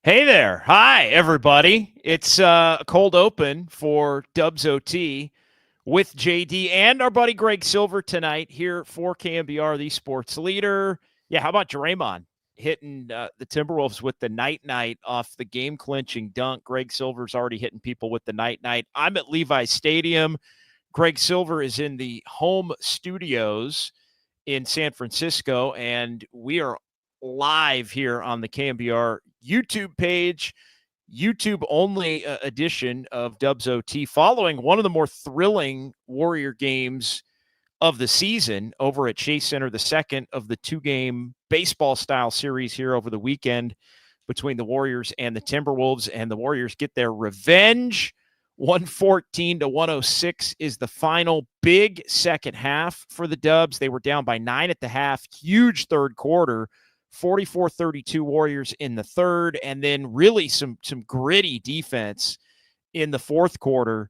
Hey there. Hi, everybody. It's a cold open for Dubs OT with JD and our buddy Greg Silver tonight here for KNBR, the sports leader. Yeah, how about Draymond hitting the Timberwolves with the night off the game clinching dunk? Greg Silver's already hitting people with the night. I'm at Levi's Stadium. Greg Silver is in the home studios in San Francisco, and we are live here on the KNBR YouTube page, YouTube only edition of Dubs OT, following one of the more thrilling Warrior games of the season over at Chase Center, the second of the two-game baseball-style series here over the weekend between the Warriors and the Timberwolves, and the Warriors get their revenge. 114-106 is the final. Big second half for the Dubs. They were down by 9 at the half. Huge third quarter. 44-32 Warriors in the third, and then really some gritty defense in the fourth quarter.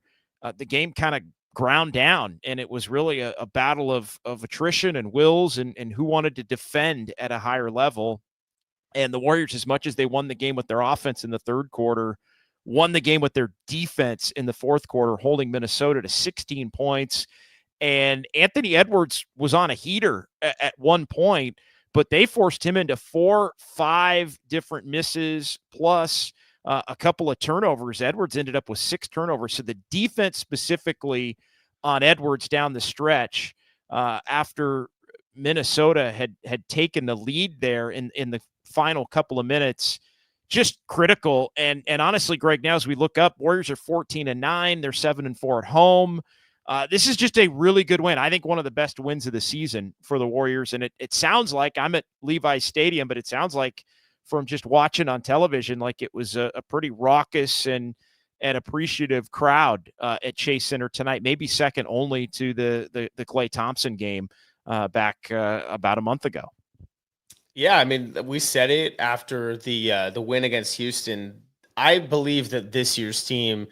The game kind of ground down, and it was really a battle of attrition and wills and who wanted to defend at a higher level. And the Warriors, as much as they won the game with their offense in the third quarter, won the game with their defense in the fourth quarter, holding Minnesota to 16 points. And Anthony Edwards was on a heater at one point, but they forced him into 4-5 different misses, plus a couple of turnovers. Edwards ended up with 6 turnovers. So the defense specifically on Edwards down the stretch after Minnesota had taken the lead there in the final couple of minutes, just critical. And honestly, Greg, now as we look up, Warriors are 14-9. They're 7-4 at home. This is just a really good win. I think one of the best wins of the season for the Warriors. And it sounds like I'm at Levi's Stadium, but it sounds like from just watching on television, like it was a pretty raucous and appreciative crowd at Chase Center tonight, maybe second only to the Klay Thompson game back about a month ago. Yeah, I mean, we said it after the win against Houston. I believe that this year's team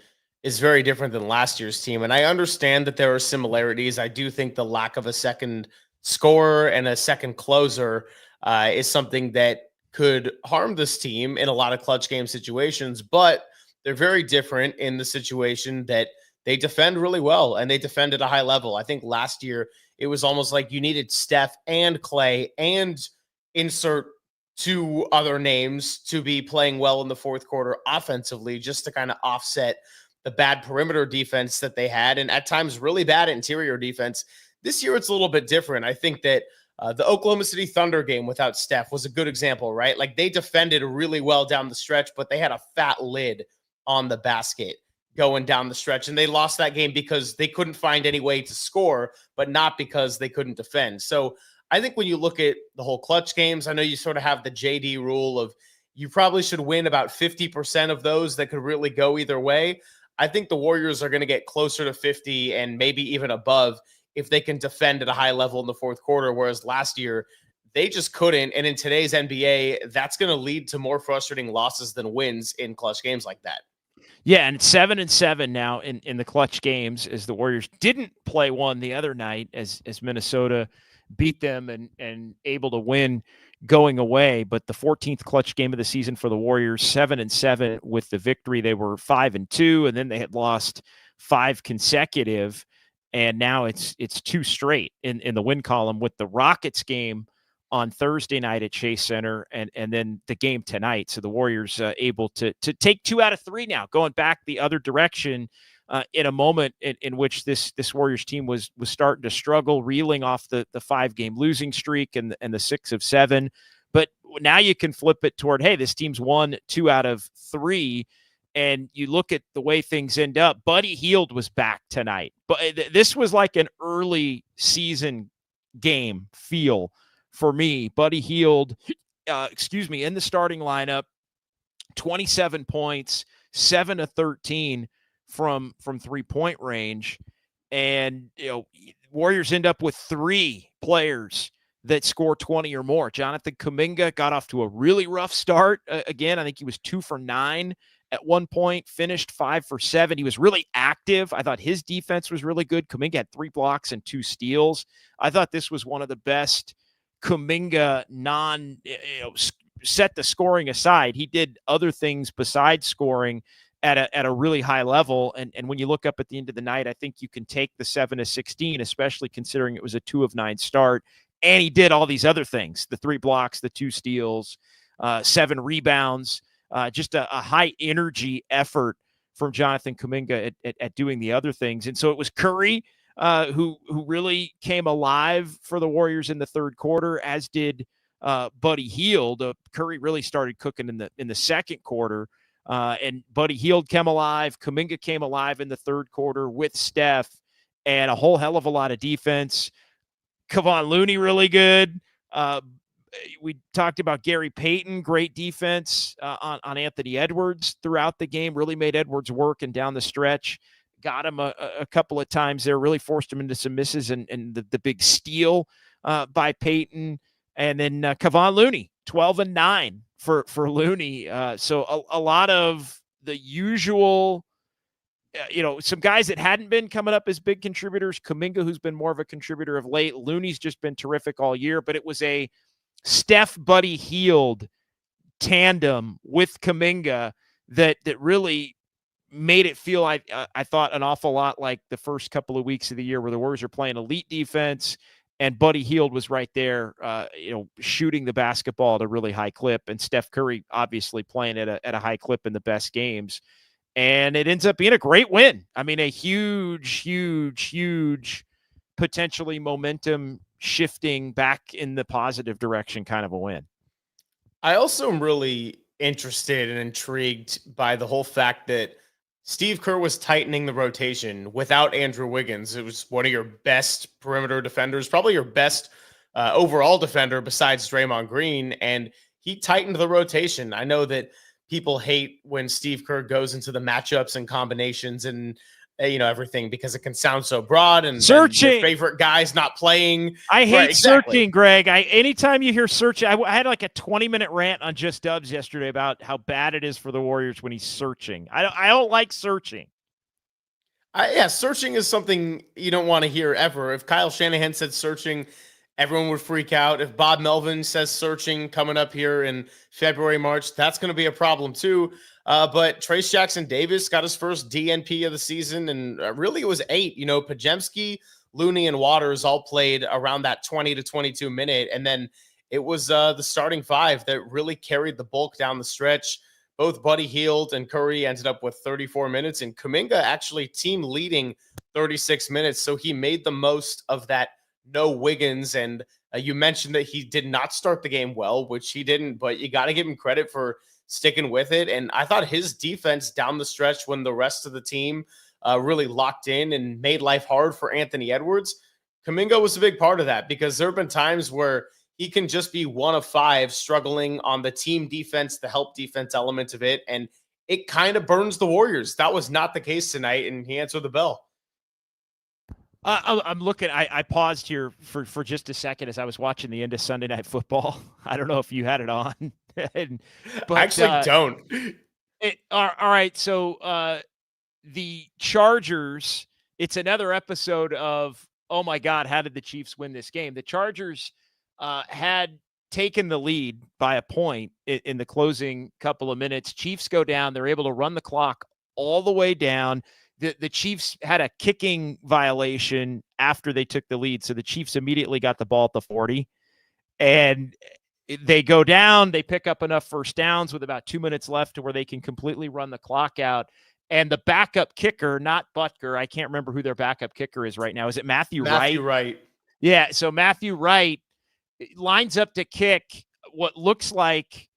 is very different than last year's team, and I understand that there are similarities. I do think the lack of a second scorer and a second closer is something that could harm this team in a lot of clutch game situations, but they're very different in the situation that they defend really well and they defend at a high level. I think last year it was almost like you needed Steph and Klay and insert 2 other names to be playing well in the fourth quarter offensively, just to kind of offset the bad perimeter defense that they had, and at times really bad interior defense. This year it's a little bit different. I think that the Oklahoma City Thunder game without Steph was a good example, right? Like, they defended really well down the stretch, but they had a fat lid on the basket going down the stretch, and they lost that game because they couldn't find any way to score, but not because they couldn't defend. So I think when you look at the whole clutch games, I know you sort of have the JD rule of you probably should win about 50% of those that could really go either way. I think the Warriors are going to get closer to 50 and maybe even above if they can defend at a high level in the fourth quarter, whereas last year they just couldn't. And in today's NBA, that's going to lead to more frustrating losses than wins in clutch games like that. Yeah, and it's 7-7 now in the clutch games, as the Warriors didn't play one the other night as Minnesota beat them and able to win going away. But the 14th clutch game of the season for the Warriors, 7-7 with the victory. They were 5-2, and then they had lost 5 consecutive, and now it's 2 straight in the win column, with the Rockets game on Thursday night at Chase Center, and then the game tonight. So the Warriors able to take 2 out of 3 now, going back the other direction in a moment in which this Warriors team was starting to struggle, reeling off the 5-game losing streak and the 6 of 7. But now you can flip it toward, hey, this team's won 2 out of 3. And you look at the way things end up. Buddy Hield was back tonight. But this was like an early season game feel for me. Buddy Hield, in the starting lineup, 27 points, 7 of 13 from 3-point range. And, Warriors end up with 3 players that score 20 or more. Jonathan Kuminga got off to a really rough start. Again, I think he was 2 for 9 at one point, finished 5 for 7. He was really active. I thought his defense was really good. Kuminga had 3 blocks and 2 steals. I thought this was one of the best Kuminga set the scoring aside. He did other things besides scoring at a really high level. And when you look up at the end of the night, I think you can take the 7 of 16, especially considering it was a 2 of 9 start. And he did all these other things, the 3 blocks, the 2 steals, 7 rebounds, just a high energy effort from Jonathan Kuminga at doing the other things. And so it was Curry who really came alive for the Warriors in the third quarter, as did Buddy Hield. Curry really started cooking in the second quarter. And Buddy Hield came alive. Kuminga came alive in the third quarter with Steph, and a whole hell of a lot of defense. Kevon Looney really good. We talked about Gary Payton, great defense on Anthony Edwards throughout the game. Really made Edwards work, and down the stretch got him a couple of times there. Really forced him into some misses, and the big steal by Payton, and then Kevon Looney, 12 and 9. For Looney. So a lot of the usual, some guys that hadn't been coming up as big contributors. Kuminga, who's been more of a contributor of late. Looney's just been terrific all year, but it was a Steph Buddy Hield tandem with Kuminga that really made it feel, I thought, an awful lot like the first couple of weeks of the year where the Warriors are playing elite defense. And Buddy Hield was right there, shooting the basketball at a really high clip. And Steph Curry obviously playing at a high clip in the best games. And it ends up being a great win. I mean, a huge, huge, huge, potentially momentum shifting back in the positive direction kind of a win. I also am really interested and intrigued by the whole fact that Steve Kerr was tightening the rotation without Andrew Wiggins. It was one of your best perimeter defenders, probably your best overall defender besides Draymond Green, and he tightened the rotation. I know that people hate when Steve Kerr goes into the matchups and combinations and everything because it can sound so broad and searching. Your favorite guys not playing. I hate searching, Greg. Anytime you hear searching, I had like a 20-minute rant on Just Dubs yesterday about how bad it is for the Warriors when he's searching. I don't like searching. Searching is something you don't want to hear ever. If Kyle Shanahan said searching, everyone would freak out. If Bob Melvin says searching coming up here in February, March, that's going to be a problem too. But Trace Jackson-Davis got his first DNP of the season, and really it was 8. Podziemski, Looney, and Waters all played around that 20 to 22 minute, and then it was the starting 5 that really carried the bulk down the stretch. Both Buddy Hield and Curry ended up with 34 minutes, and Kuminga actually team leading 36 minutes, so he made the most of that no Wiggins. And you mentioned that he did not start the game well, which he didn't, but you got to give him credit for sticking with it. And I thought his defense down the stretch when the rest of the team really locked in and made life hard for Anthony Edwards, Kuminga was a big part of that, because there have been times where he can just be 1 of 5 struggling on the team defense, the help defense element of it, and it kind of burns the Warriors. That was not the case tonight, and he answered the bell. I'm looking. I paused here for just a second as I was watching the end of Sunday Night Football. I don't know if you had it on. But I actually don't. All right. So the Chargers, it's another episode of, oh my God, how did the Chiefs win this game? The Chargers had taken the lead by a point in the closing couple of minutes. Chiefs go down. They're able to run the clock all the way down. The Chiefs had a kicking violation after they took the lead, so the Chiefs immediately got the ball at the 40. And they go down. They pick up enough first downs with about 2 minutes left to where they can completely run the clock out. And the backup kicker, not Butker, I can't remember who their backup kicker is right now. Is it Matthew Wright? Matthew Wright. Yeah, so Matthew Wright lines up to kick what looks like,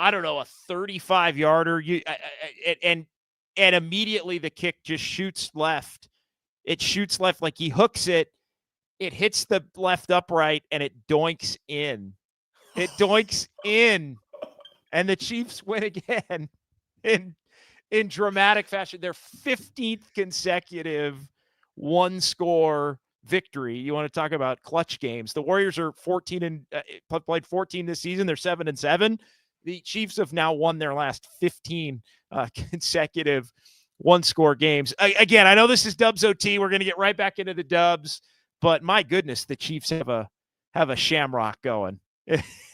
I don't know, a 35-yarder. And immediately the kick just shoots left. It shoots left, like he hooks it. It hits the left upright, and it doinks in. It doinks in. And the Chiefs win again in dramatic fashion. Their 15th consecutive one-score victory. You want to talk about clutch games. The Warriors are played 14 this season. They're 7-7. The Chiefs have now won their last 15 consecutive one-score games. Again, I know this is Dubs OT. We're going to get right back into the Dubs, but my goodness, the Chiefs have a shamrock going.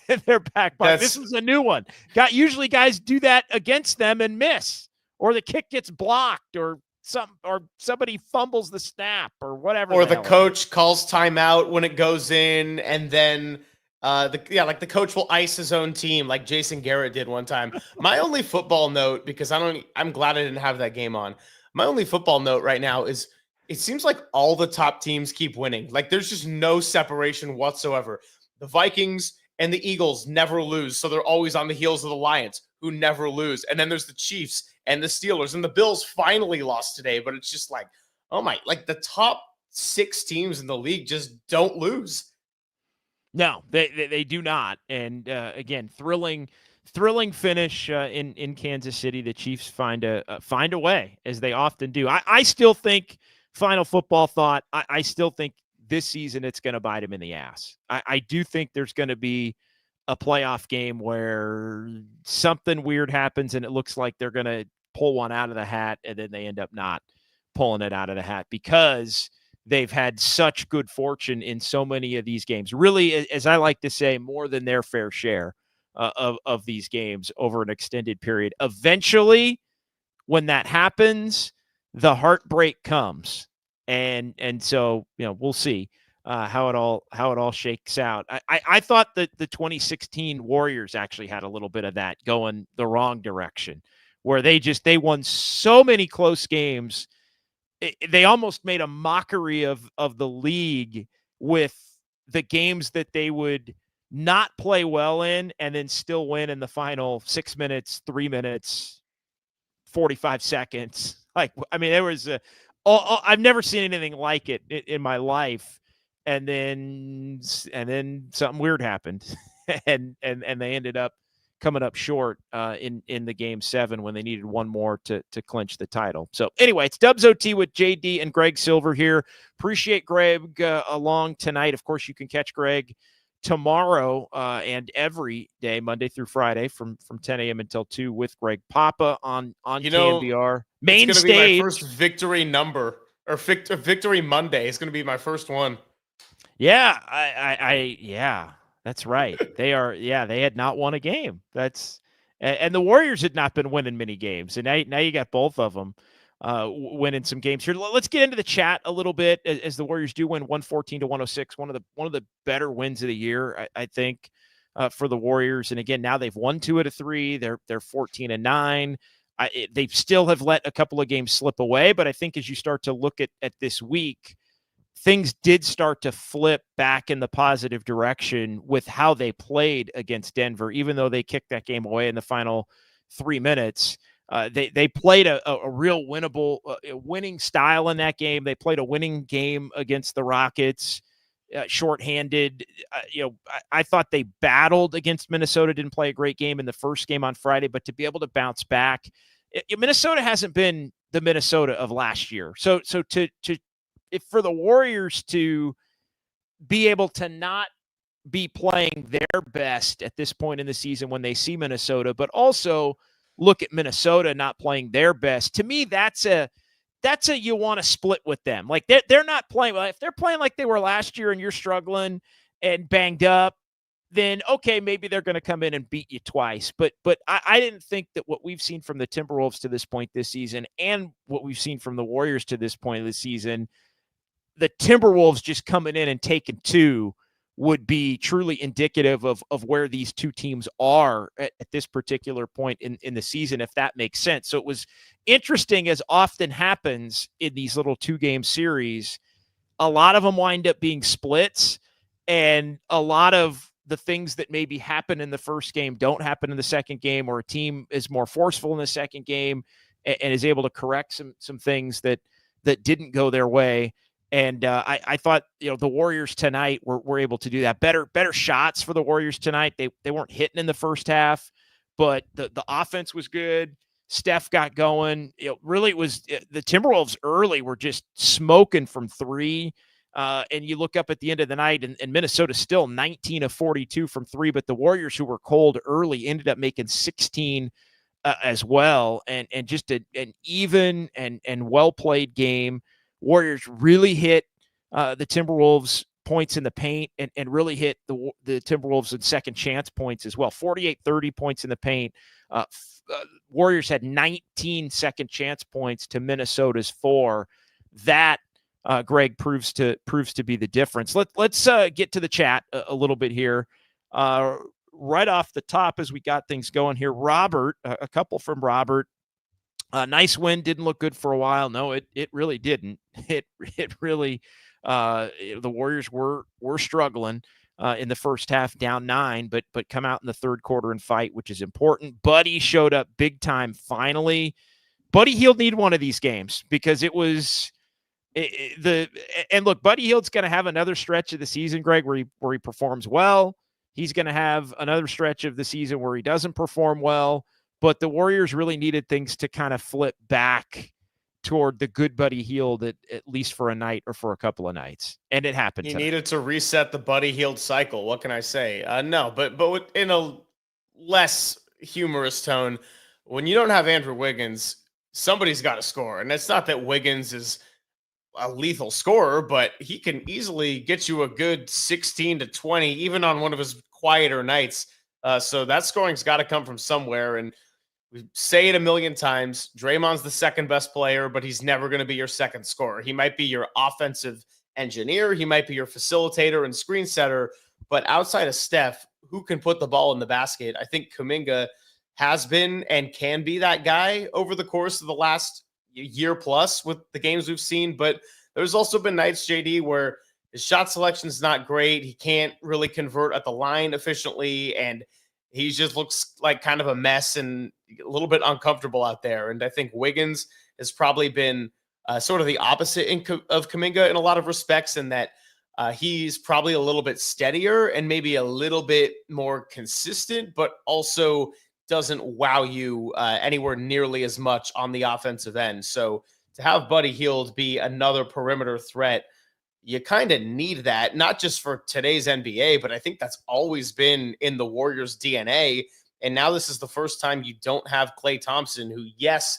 in their back pocket. This was a new one. Usually guys do that against them and miss, or the kick gets blocked, or somebody fumbles the snap, or whatever. Or the coach calls timeout when it goes in, and then the coach will ice his own team like Jason Garrett did one time. My only football note, because I'm glad I didn't have that game on. My only football note right now is it seems like all the top teams keep winning. Like there's just no separation whatsoever. The Vikings and the Eagles never lose, so they're always on the heels of the Lions, who never lose. And then there's the Chiefs and the Steelers, and the Bills finally lost today, but it's just like, oh my, like the top 6 teams in the league just don't lose. No, they do not. And again, thrilling finish in Kansas City. The Chiefs find a way, as they often do. I still think, final football thought, I still think this season it's going to bite them in the ass. I do think there's going to be a playoff game where something weird happens and it looks like they're going to pull one out of the hat, and then they end up not pulling it out of the hat because they've had such good fortune in so many of these games. Really, as I like to say, more than their fair share of these games over an extended period. Eventually, when that happens, the heartbreak comes, and so we'll see how it all shakes out. I thought that the 2016 Warriors actually had a little bit of that going the wrong direction, where they won so many close games. They almost made a mockery of the league with the games that they would not play well in and then still win in the final 6 minutes, 3 minutes, 45 seconds. Like, I mean, there was I've never seen anything like it in my life. And then something weird happened and they ended up coming up short in the game 7 when they needed one more to clinch the title. So anyway, it's Dubs OT with JD and Greg Silver here. Appreciate Greg along tonight. Of course, you can catch Greg tomorrow and every day, Monday through Friday, from 10 a.m. until 2 with Greg Papa on KNBR main it's stage. Be my first victory number, or victory Monday. It's going to be my first one. Yeah, yeah. That's right. They had not won a game. And the Warriors had not been winning many games. And now you got both of them winning some games here. Let's get into the chat a little bit as the Warriors do win 114-106. One of the better wins of the year, I think, for the Warriors. And again, now they've won 2 out of 3. They're 14-9. They still have let a couple of games slip away, but I think as you start to look at this week, things did start to flip back in the positive direction with how they played against Denver, even though they kicked that game away in the final 3 minutes. They played a real winnable, winning style in that game. They played a winning game against the Rockets, shorthanded. I thought they battled against Minnesota, didn't play a great game in the first game on Friday, but to be able to bounce back, Minnesota hasn't been the Minnesota of last year. So if for the Warriors to be able to not be playing their best at this point in the season when they see Minnesota, but also look at Minnesota not playing their best, to me, that's a you want to split with them. Like they're not playing. If they're playing like they were last year and you're struggling and banged up, then okay, maybe they're going to come in and beat you twice. But I didn't think that what we've seen from the Timberwolves to this point this season and what we've seen from the Warriors to this point of the season, the Timberwolves just coming in and taking 2 would be truly indicative of where these two teams are at this particular point in the season, if that makes sense. So it was interesting, as often happens in these little 2-game series. A lot of them wind up being splits, and a lot of the things that maybe happen in the first game don't happen in the second game, or a team is more forceful in the second game and is able to correct some things that didn't go their way. And I thought, the Warriors tonight were able to do that. Better shots for the Warriors tonight. They weren't hitting in the first half, but the offense was good. Steph got going. Really, it was the Timberwolves early were just smoking from 3. And you look up at the end of the night, and Minnesota still 19 of 42 from 3. But the Warriors, who were cold early, ended up making 16 as well. And just an even and well-played game. Warriors really hit the Timberwolves points in the paint and really hit the Timberwolves in second chance points as well. 48-30 points in the paint. Warriors had 19 second chance points to Minnesota's 4. That Greg proves to be the difference. Let's get to the chat a little bit here. Right off the top, as we got things going here, Robert, a couple from Robert. Nice win. Didn't look good for a while. No, it really didn't. It really. The Warriors were struggling in the first half, down 9, but come out in the third quarter and fight, which is important. Buddy showed up big time finally. Buddy Hield needed one of these games because it was and look, Buddy Hield's going to have another stretch of the season, Greg, where he performs well. He's going to have another stretch of the season where he doesn't perform well. But the Warriors really needed things to kind of flip back toward the good Buddy Hield at least for a night or for a couple of nights. And it happened. He needed to reset the Buddy Hield cycle. What can I say? No, but in a less humorous tone, when you don't have Andrew Wiggins, somebody's got to score. And it's not that Wiggins is a lethal scorer, but he can easily get you a good 16 to 20, even on one of his quieter nights. So that scoring's got to come from somewhere. And we say it a million times, Draymond's the second best player, but he's never going to be your second scorer. He might be your offensive engineer. He might be your facilitator and screen setter. But outside of Steph, who can put the ball in the basket? I think Kuminga has been and can be that guy over the course of the last year plus with the games we've seen. But there's also been nights, JD, where his shot selection is not great. He can't really convert at the line efficiently, and he just looks like kind of a mess and a little bit uncomfortable out there. And I think Wiggins has probably been sort of the opposite of Kuminga in a lot of respects, in that he's probably a little bit steadier and maybe a little bit more consistent, but also doesn't wow you anywhere nearly as much on the offensive end. So to have Buddy Hield be another perimeter threat, you kind of need that, not just for today's NBA, but I think that's always been in the Warriors' DNA. And now this is the first time you don't have Klay Thompson, who, yes,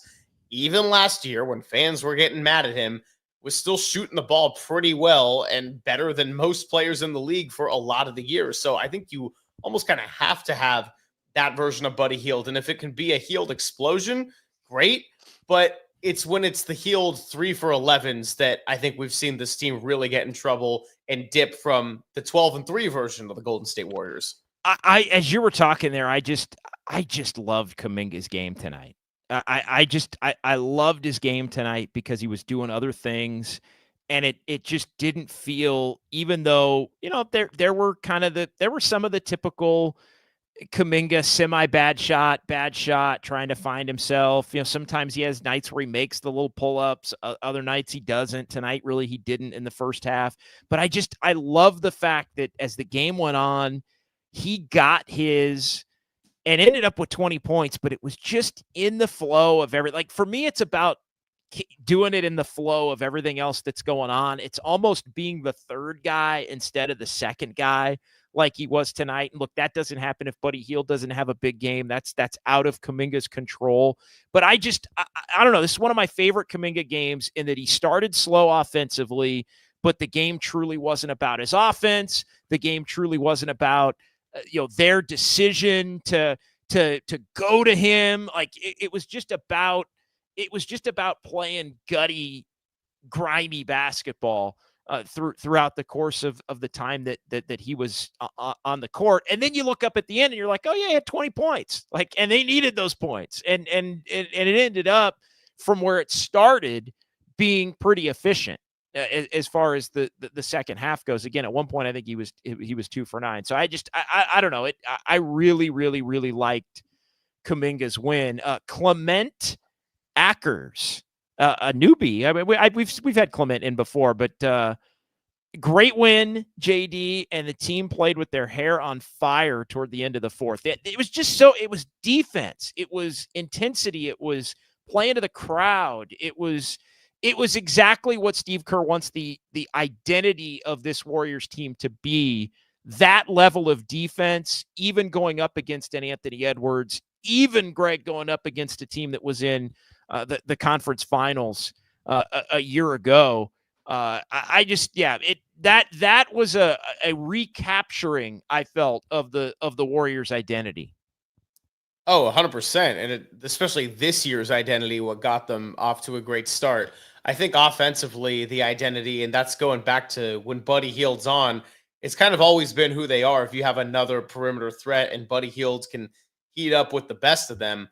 even last year when fans were getting mad at him, was still shooting the ball pretty well and better than most players in the league for a lot of the year. So I think you almost kind of have to have that version of Buddy Hield. And if it can be a Hield explosion, great. But it's when it's the Hield 3 for 11s that I think we've seen this team really get in trouble and dip from the 12-3 version of the Golden State Warriors. I as you were talking there, I just loved Kuminga's game tonight. I loved his game tonight because he was doing other things, and it just didn't feel, even though, there were some of the typical Kuminga semi bad shot, trying to find himself. Sometimes he has nights where he makes the little pull-ups, other nights he doesn't. Tonight, really, he didn't in the first half. But I love the fact that as the game went on, he got his and ended up with 20 points, but it was just in the flow of like, for me, it's about doing it in the flow of everything else that's going on. It's almost being the third guy instead of the second guy, like he was tonight. And look, that doesn't happen if Buddy Hield doesn't have a big game. That's out of Kuminga's control. But I don't know. This is one of my favorite Kuminga games in that he started slow offensively, but the game truly wasn't about his offense. The game truly wasn't about their decision to go to him. Like it was just about playing gutty, grimy basketball throughout the course of the time that he was on the court. And then you look up at the end and you're like, oh yeah, he had 20 points. Like, and they needed those points. And it ended up, from where it started, being pretty efficient as far as the second half goes. Again, at one point, I think he was 2 for 9. So I don't know. I really, really, really liked Kuminga's win. Clement Ackers, a newbie. I mean, we've had Clement in before, but great win, JD, and the team played with their hair on fire toward the end of the fourth. It was just it was defense, it was intensity, it was playing to the crowd. It was exactly what Steve Kerr wants the identity of this Warriors team to be. That level of defense, even going up against an Anthony Edwards, even Greg going up against a team that was in the conference finals a year ago. that was a recapturing, I felt, of the Warriors' identity. Oh, 100%. And especially this year's identity, what got them off to a great start. I think offensively, the identity, and that's going back to when Buddy Hield's on, it's kind of always been who they are. If you have another perimeter threat and Buddy Hield can heat up with the best of them.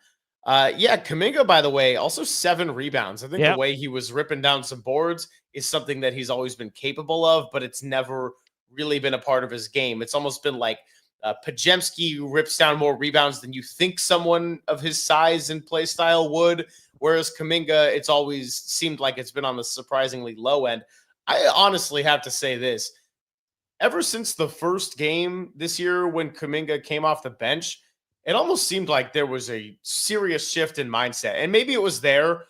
Yeah, Kuminga, by the way, also 7 rebounds. I think the way he was ripping down some boards is something that he's always been capable of, but it's never really been a part of his game. It's almost been like Pajemski rips down more rebounds than you think someone of his size and play style would. Whereas Kuminga, it's always seemed like it's been on the surprisingly low end. I honestly have to say this. Ever since the first game this year when Kuminga came off the bench, it almost seemed like there was a serious shift in mindset. And maybe it was there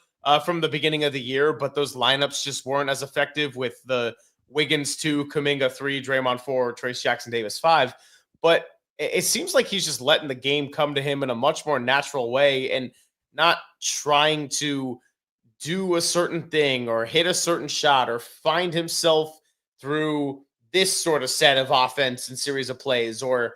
from the beginning of the year, but those lineups just weren't as effective with the Wiggins 2, Kuminga 3, Draymond 4, Trace Jackson Davis 5. But it seems like he's just letting the game come to him in a much more natural way and not trying to do a certain thing or hit a certain shot or find himself through this sort of set of offense and series of plays or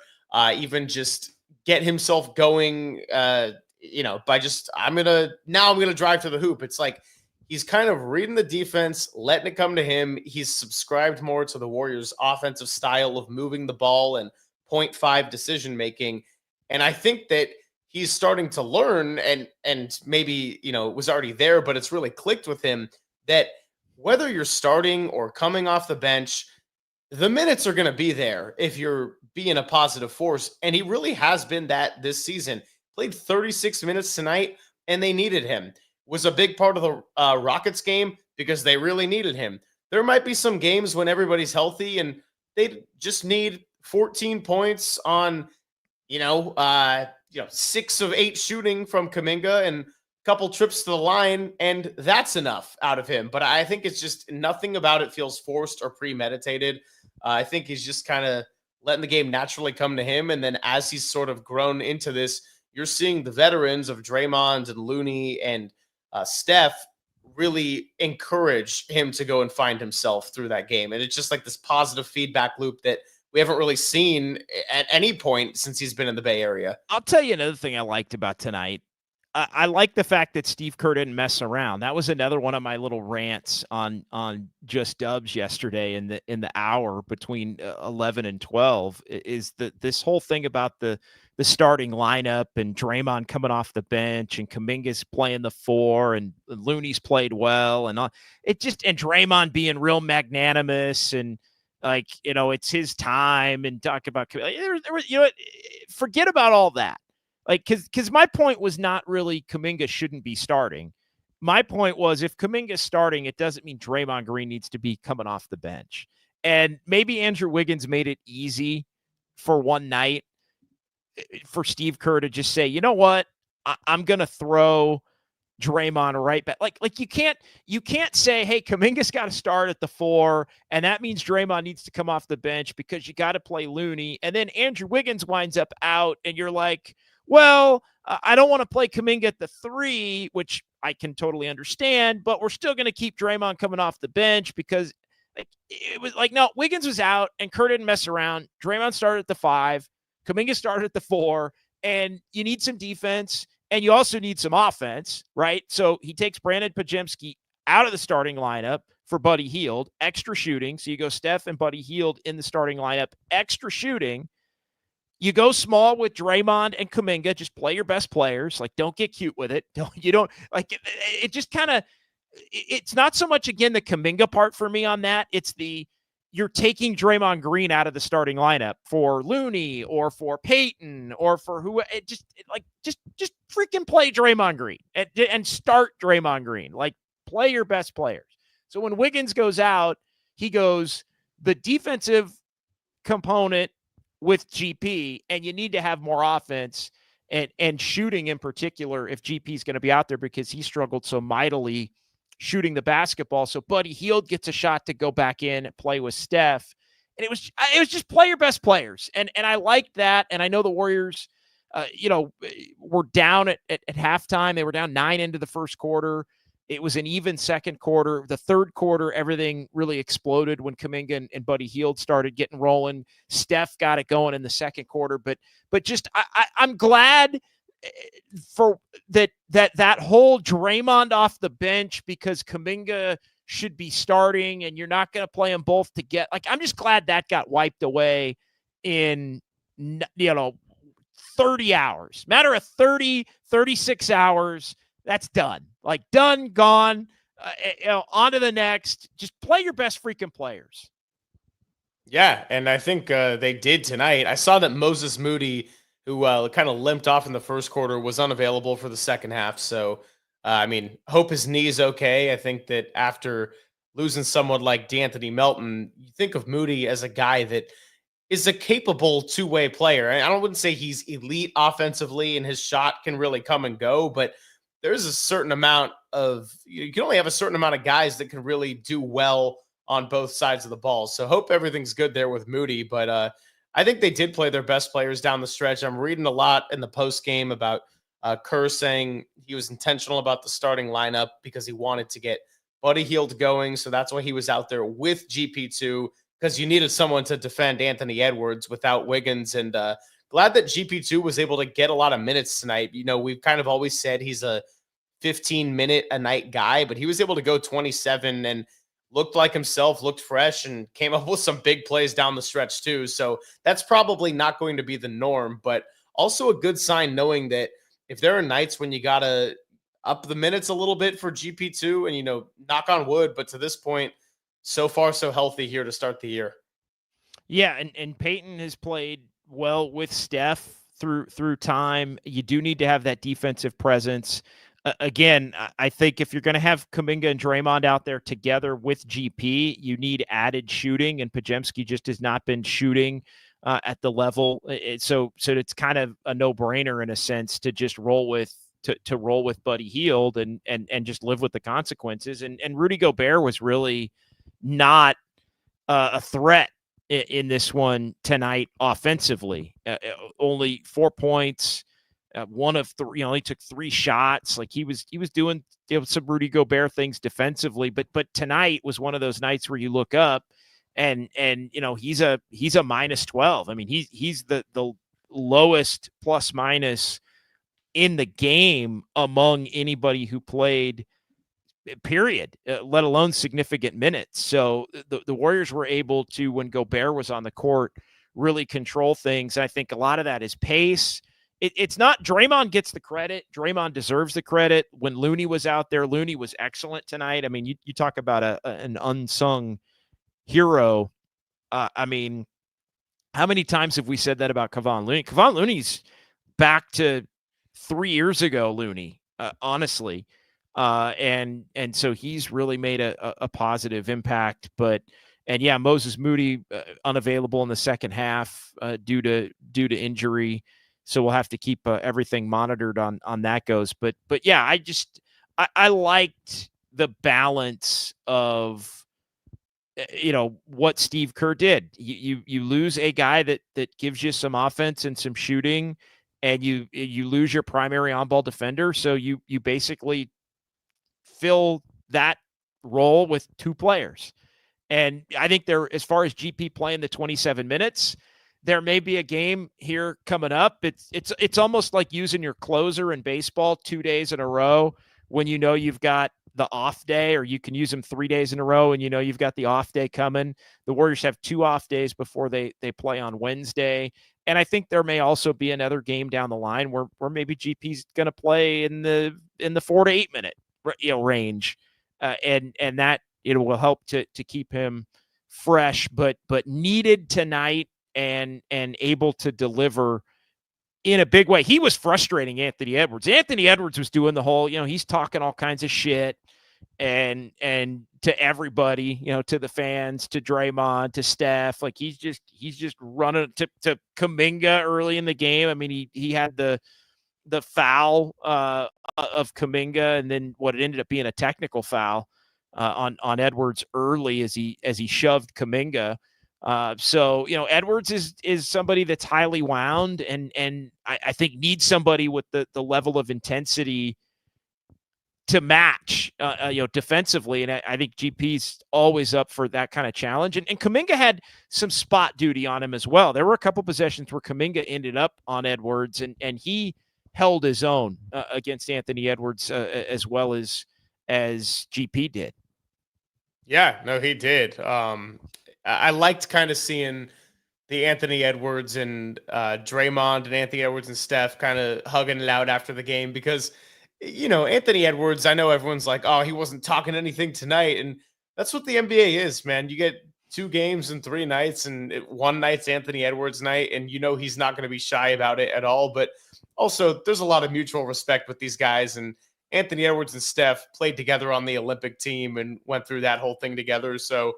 even just get himself going, by just, I'm going to drive to the hoop. It's like he's kind of reading the defense, letting it come to him. He's subscribed more to the Warriors' offensive style of moving the ball and 0.5 decision making. And I think that he's starting to learn and maybe, it was already there, but it's really clicked with him that whether you're starting or coming off the bench, the minutes are going to be there if you're being a positive force. And he really has been that this season. Played 36 minutes tonight, and they needed him. Was a big part of the Rockets game because they really needed him. There might be some games when everybody's healthy and they just need 14 points on, 6 of 8 shooting from Kuminga and a couple trips to the line, and that's enough out of him. But I think it's just nothing about it feels forced or premeditated. I think he's just kind of letting the game naturally come to him. And then as he's sort of grown into this, you're seeing the veterans of Draymond and Looney and Steph really encourage him to go and find himself through that game. And it's just like this positive feedback loop that we haven't really seen at any point since he's been in the Bay Area. I'll tell you another thing I liked about tonight. I like the fact that Steve Kerr didn't mess around. That was another one of my little rants on Just Dubs yesterday in the hour between 11 and 12 is this whole thing about the starting lineup and Draymond coming off the bench and Kuminga's playing the 4 and Looney's played well and all. And Draymond being real magnanimous and like, it's his time and talk about, forget about all that. Like, because my point was not really Kuminga shouldn't be starting. My point was if Kuminga's starting, it doesn't mean Draymond Green needs to be coming off the bench. And maybe Andrew Wiggins made it easy for one night for Steve Kerr to just say, you know what, I'm going to throw Draymond right back. Like you can't say, hey, Kuminga's got to start at the 4, and that means Draymond needs to come off the bench because you got to play Looney. And then Andrew Wiggins winds up out, and you're like, well, I don't want to play Kuminga at the 3, which I can totally understand, but we're still going to keep Draymond coming off the bench because it was like, no, Wiggins was out and Kerr didn't mess around. Draymond started at the 5, Kuminga started at the 4, and you need some defense and you also need some offense, right? So he takes Brandon Pajemski out of the starting lineup for Buddy Hield, extra shooting. So you go Steph and Buddy Hield in the starting lineup, extra shooting. You go small with Draymond and Kuminga. Just play your best players. Like, don't get cute with it. It just kind of, it's not so much, again, the Kuminga part for me on that. It's you're taking Draymond Green out of the starting lineup for Looney or for Peyton or for just freaking play Draymond Green and start Draymond Green. Like, play your best players. So when Wiggins goes out, he goes the defensive component with GP, and you need to have more offense and shooting in particular if GP is going to be out there because he struggled so mightily shooting the basketball. So Buddy Hield gets a shot to go back in and play with Steph. And it was just play your best players. And I liked that. And I know the Warriors, were down at halftime. They were down 9 into the first quarter. It was an even second quarter. The third quarter, everything really exploded when Kuminga and Buddy Hield started getting rolling. Steph got it going in the second quarter, but just I'm glad for that whole Draymond off the bench because Kuminga should be starting and you're not going to play them both to get like I'm just glad that got wiped away in 30 hours. Matter of 30, 36 hours, that's done. Like done, gone. On to the next. Just play your best freaking players. Yeah, and I think they did tonight. I saw that Moses Moody, who kind of limped off in the first quarter, was unavailable for the second half. So, I mean, hope his knee's okay. I think that after losing someone like D'Anthony Melton, you think of Moody as a guy that is a capable two-way player. I wouldn't say he's elite offensively and his shot can really come and go, but there's a certain amount of you can only have a certain amount of guys that can really do well on both sides of the ball. So hope everything's good there with Moody, but I think they did play their best players down the stretch. I'm reading a lot in the post game about Kerr saying he was intentional about the starting lineup because he wanted to get Buddy Hield going. So that's why he was out there with GP2 because you needed someone to defend Anthony Edwards without Wiggins. And glad that GP2 was able to get a lot of minutes tonight. You know, we've kind of always said he's a 15-minute a night guy, but he was able to go 27 and looked like himself, looked fresh, and came up with some big plays down the stretch too. So that's probably not going to be the norm, but also a good sign knowing that if there are nights when you got to up the minutes a little bit for GP2 and, you know, knock on wood, but to this point, so far so healthy here to start the year. Yeah, and Peyton has played well with Steph through time. You do need to have that defensive presence. Again, I think if you're going to have Kuminga and Draymond out there together with GP, you need added shooting, and Podziemski just has not been shooting at the level. So it's kind of a no-brainer in a sense to just roll with Buddy Hield and just live with the consequences. And Rudy Gobert was really not a threat in this one tonight offensively. Only 4 points. One of three, he took 3 shots. Like he was doing some Rudy Gobert things defensively, but tonight was one of those nights where you look up and he's a -12. I mean, he's the lowest plus minus in the game among anybody who played, period, let alone significant minutes. So the Warriors were able to, when Gobert was on the court, really control things. I think a lot of that is pace. It's not Draymond gets the credit. Draymond deserves the credit. When Looney was out there, Looney was excellent tonight. I mean, you talk about an unsung hero. I mean, how many times have we said that about Kevon Looney? Kevon Looney's back to 3 years ago, Looney, honestly. And so he's really made a positive impact. And yeah, Moses Moody unavailable in the second half due to injury. So we'll have to keep everything monitored on that goes. But yeah, I liked the balance of what Steve Kerr did. You lose a guy that gives you some offense and some shooting, and you lose your primary on-ball defender. So you basically fill that role with 2 players. And I think as far as GP playing the 27 minutes, there may be a game here coming up. It's almost like using your closer in baseball 2 days in a row when you've got the off day, or you can use them 3 days in a row and you've got the off day coming. The Warriors have 2 off days before they play on Wednesday. And I think there may also be another game down the line where maybe GP's going to play in the 4 to 8 minute range, and that will help to keep him fresh, but needed tonight and able to deliver in a big way. He was frustrating Anthony Edwards. Anthony Edwards was doing the whole, he's talking all kinds of shit and to everybody, to the fans, to Draymond, to Steph. Like he's just running to Kuminga early in the game. I mean, he had the foul of Kuminga, and then what it ended up being a technical foul on Edwards early as he shoved Kuminga. So Edwards is somebody that's highly wound and I think needs somebody with the level of intensity to match, defensively. And I think GP's always up for that kind of challenge. And Kuminga had some spot duty on him as well. There were a couple possessions where Kuminga ended up on Edwards, and he held his own against Anthony Edwards as well as GP did. Yeah, no, he did. I liked kind of seeing the Anthony Edwards and Draymond and Anthony Edwards and Steph kind of hugging it out after the game because, Anthony Edwards, I know everyone's like, oh, he wasn't talking anything tonight. And that's what the NBA is, man. You get 2 games in 3 nights, and one night's Anthony Edwards night, and he's not going to be shy about it at all. But also, there's a lot of mutual respect with these guys. And Anthony Edwards and Steph played together on the Olympic team and went through that whole thing together. So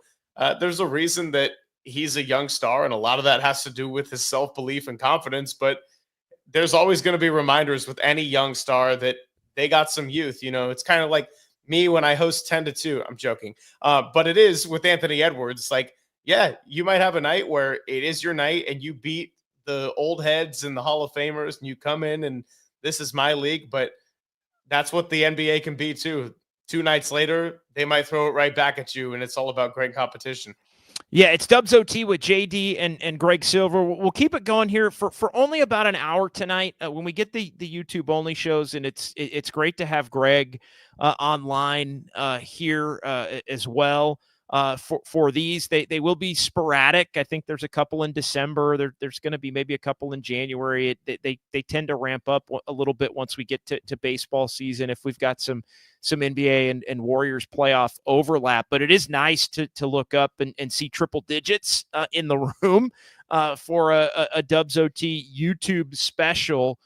there's a reason that he's a young star, and a lot of that has to do with his self-belief and confidence. But there's always going to be reminders with any young star that they got some youth. It's kind of like me when I host 10-2. I'm joking. But it is with Anthony Edwards. Like, yeah, you might have a night where it is your night and you beat the old heads and the Hall of Famers, and you come in and this is my league. But that's what the NBA can be too. 2 nights later, they might throw it right back at you, and it's all about great competition. Yeah, it's Dubs OT with JD and Greg Silver. We'll keep it going here for only about an hour tonight when we get the YouTube only shows, and it's great to have Greg online here as well. For these, they will be sporadic. I think there's a couple in December. There's going to be maybe a couple in January. They tend to ramp up a little bit once we get to baseball season, if we've got some NBA and Warriors playoff overlap. But it is nice to look up and see triple digits in the room for a Dubs OT YouTube special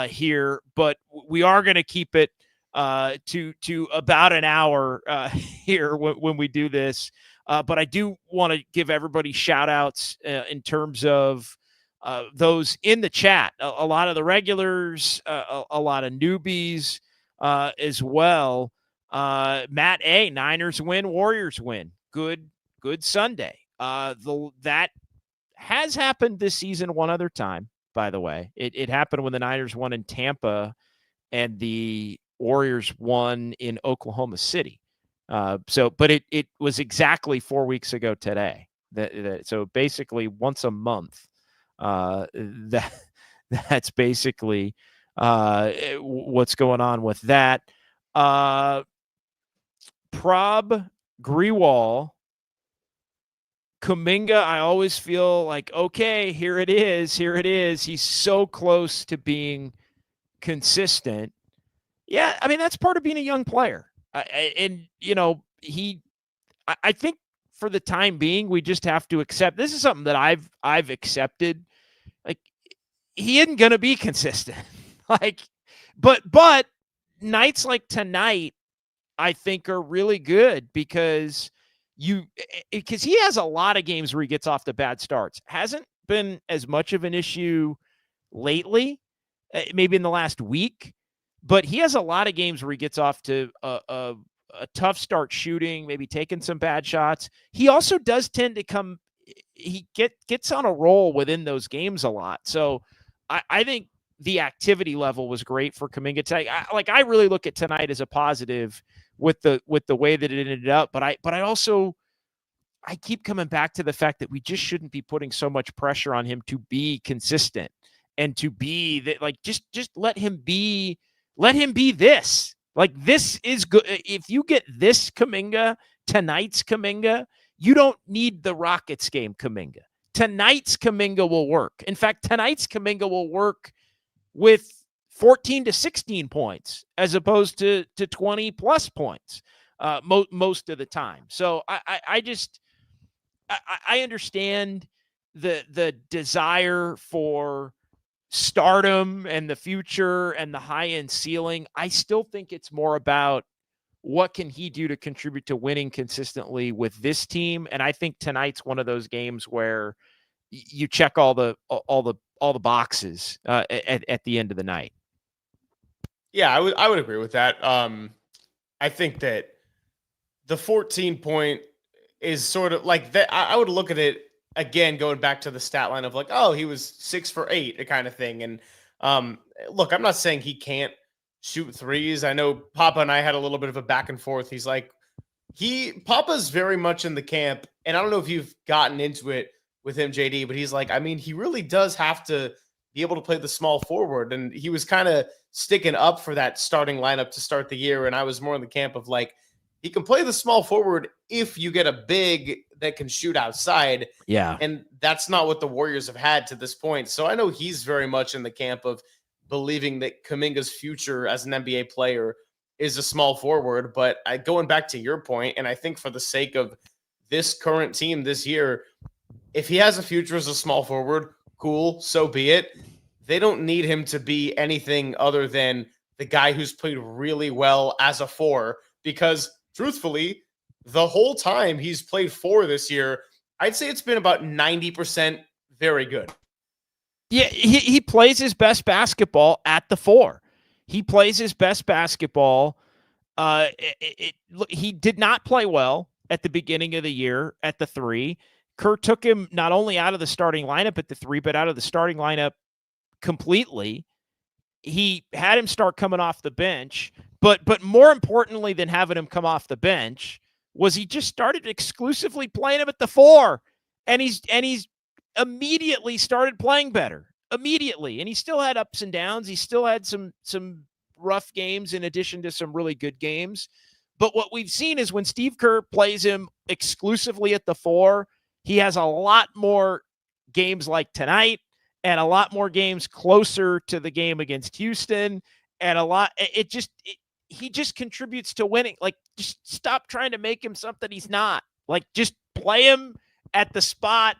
here. But we are going to keep it to about an hour here when we do this. But I do want to give everybody shout outs in terms of those in the chat. A lot of the regulars, a lot of newbies as well. Matt A, Niners win, Warriors win. Good Sunday. That has happened this season one other time, by the way. It happened when the Niners won in Tampa and the Warriors won in Oklahoma City. But it was exactly 4 weeks ago today. So basically once a month. That's basically what's going on with that. Prob Grewal, Kuminga, I always feel like, okay, here it is. He's so close to being consistent. Yeah, I mean, that's part of being a young player. I think for the time being, we just have to accept, this is something that I've accepted. Like, he isn't going to be consistent. But nights like tonight, I think, are really good because he has a lot of games where he gets off to bad starts. Hasn't been as much of an issue lately, maybe in the last week, but he has a lot of games where he gets off to a tough start shooting, maybe taking some bad shots. He also does tend to gets on a roll within those games a lot. So I think the activity level was great for Kuminga tonight. I really look at tonight as a positive with the way that it ended up. But I keep coming back to the fact that we just shouldn't be putting so much pressure on him to be consistent and to be that, like, just let him be this. Like, this is good. If you get this Kuminga, tonight's Kuminga, you don't need the Rockets game Kuminga. Tonight's Kuminga will work. In fact, tonight's Kuminga will work with 14 to 16 points as opposed to 20 plus points most of the time. So I understand the desire for stardom and the future and the high-end ceiling. I still think it's more about what can he do to contribute to winning consistently with this team. And I think tonight's one of those games where you check all the boxes at the end of the night. Yeah, I would agree with that. I think that the 14 point is sort of like that. I would look at it again, going back to the stat line of like, oh, he was 6 for 8, a kind of thing. And look, I'm not saying he can't shoot threes. I know Papa and I had a little bit of a back and forth. He's like, Papa's very much in the camp, and I don't know if you've gotten into it with him, JD, but he's like, I mean, he really does have to be able to play the small forward, and he was kind of sticking up for that starting lineup to start the year, and I was more in the camp of like, he can play the small forward if you get a big that can shoot outside. Yeah. And that's not what the Warriors have had to this point. So I know he's very much in the camp of believing that Kuminga's future as an NBA player is a small forward. But going back to your point, and I think for the sake of this current team this year, if he has a future as a small forward, cool, so be it. They don't need him to be anything other than the guy who's played really well as a four, because truthfully, the whole time he's played four this year, I'd say it's been about 90% very good. Yeah, he plays his best basketball at the four. He plays his best basketball. He did not play well at the beginning of the year at the three. Kerr took him not only out of the starting lineup at the three, but out of the starting lineup completely. He had him start coming off the bench, but more importantly than having him come off the bench was he just started exclusively playing him at the four, and he's immediately started playing better immediately. And he still had ups and downs. He still had some rough games in addition to some really good games. But what we've seen is when Steve Kerr plays him exclusively at the four, he has a lot more games like tonight and a lot more games closer to the game against Houston, and he just contributes to winning. Like, just stop trying to make him something he's not. Like, just play him at the spot